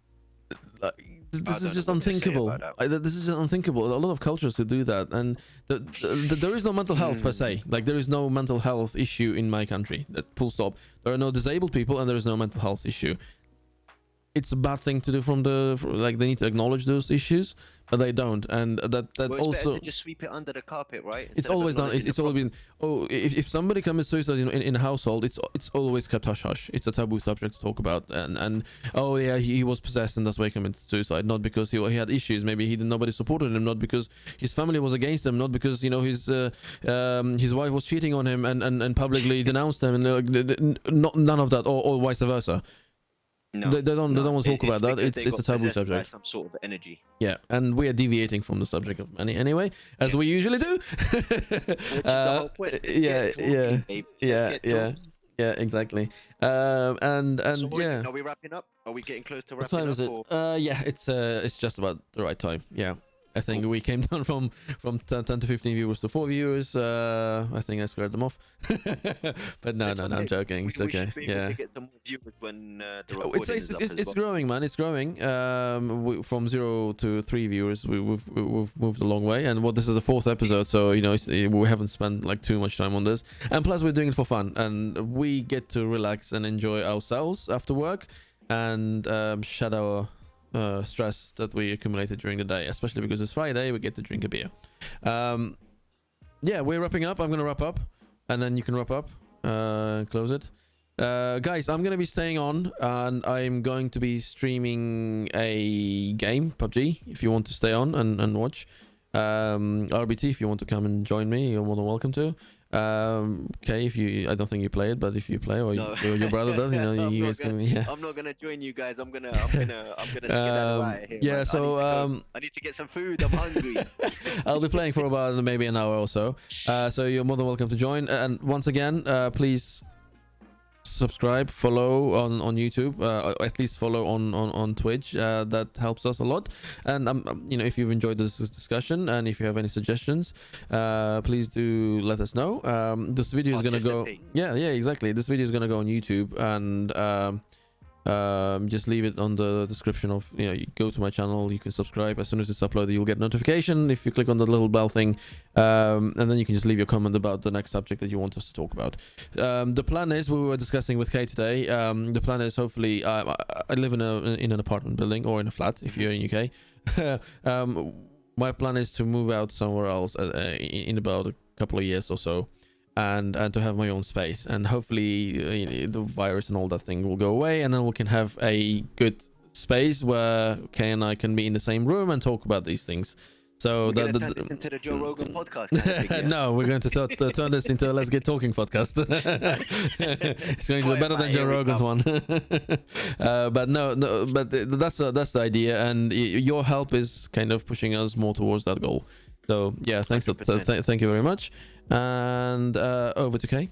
this is just unthinkable. This is just unthinkable. A lot of cultures who do that, and there is no mental health per se. Like there is no mental health issue in my country. That full stop. There are no disabled people, and there is no mental health issue. It's a bad thing to do they need to acknowledge those issues, but they don't, and that it's also better to just sweep it under the carpet, right? It's always done. It's always been. If somebody commits suicide in a household, it's always kept hush hush. It's a taboo subject to talk about, and he was possessed and that's why he committed suicide, not because he had issues. Maybe nobody supported him, not because his family was against him, not because his wife was cheating on him and publicly denounced him, and none of that, or vice versa. No, they don't want to talk about that. It's a taboo subject. Some sort of energy. Yeah, and we are deviating from the subject of money anyway, as we usually do. Yeah, exactly. And so yeah. Are we wrapping up? Are we getting close to wrapping up? What time is it? Yeah, it's just about the right time. Yeah. I think we came down from 10 to 15 viewers to 4 viewers. I think I squared them off. But no, I'm joking. It's okay. Yeah. Get some more viewers when the recording is up it's growing, man. It's growing. From 0 to 3 viewers, we've moved a long way. And this is the 4th episode, so we haven't spent like too much time on this. And plus, we're doing it for fun, and we get to relax and enjoy ourselves after work, and shed our stress that we accumulated during the day, especially because it's Friday. We get to drink a beer. Yeah, we're wrapping up. I'm gonna wrap up, and then you can wrap up, close it. Guys, I'm gonna be staying on, and I'm going to be streaming a game, PUBG, if you want to stay on and watch. RBT, if you want to come and join me, you're more than welcome to. Okay, I don't think you play it, but if you play, or your brother does, you guys can. Yeah. I'm not gonna join you guys. I'm gonna skedaddle out of here. Yeah, so I need to get some food. I'm hungry. I'll be playing for about maybe an hour or so. So you're more than welcome to join. And once again, please subscribe, follow on YouTube, or at least follow on Twitch. That helps us a lot. And if you've enjoyed this discussion, and if you have any suggestions, please do let us know. This video is gonna go. Yeah, exactly. This video is gonna go on YouTube, and just leave it on the description of, you go to my channel, you can subscribe. As soon as it's uploaded, you'll get notification if you click on the little bell thing, and then you can just leave your comment about the next subject that you want us to talk about. The plan is, we were discussing with Kay today, the plan is, hopefully, I live in an apartment building, or in a flat if you're in UK. My plan is to move out somewhere else in about a couple of years or so, and to have my own space, and hopefully the virus and all that thing will go away, and then we can have a good space where Kay and I can be in the same room and talk about these things. So we're gonna turn this into the Joe Rogan podcast. Kind of thing, yeah? No, we're going to turn this into a Let's Get Talking podcast. It's going to be better than Joe Rogan's one. But that's the idea, and your help is kind of pushing us more towards that goal. So yeah, thanks. Thank you very much. And over to Kay.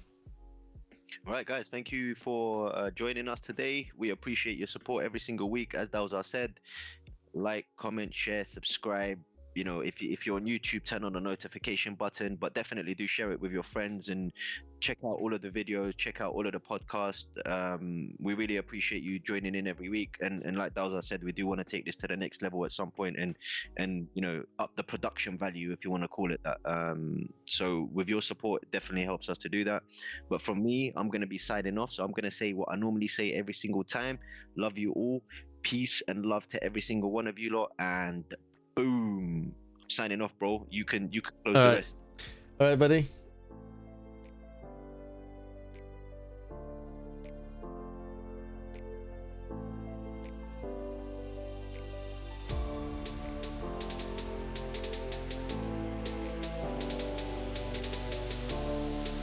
All right, guys, thank you for joining us today. We appreciate your support every single week. As Dawzar said, like, comment, share, subscribe. If you're on YouTube, turn on the notification button, but definitely do share it with your friends, and check out all of the videos, check out all of the podcasts. We really appreciate you joining in every week, and like Dawzar said, we do want to take this to the next level at some point, and up the production value, if you want to call it that. So with your support, it definitely helps us to do that. But from me, I'm going to be signing off, so I'm going to say what I normally say every single time. Love you all, peace and love to every single one of you lot, and boom, signing off, bro. You can close the rest. All right, buddy.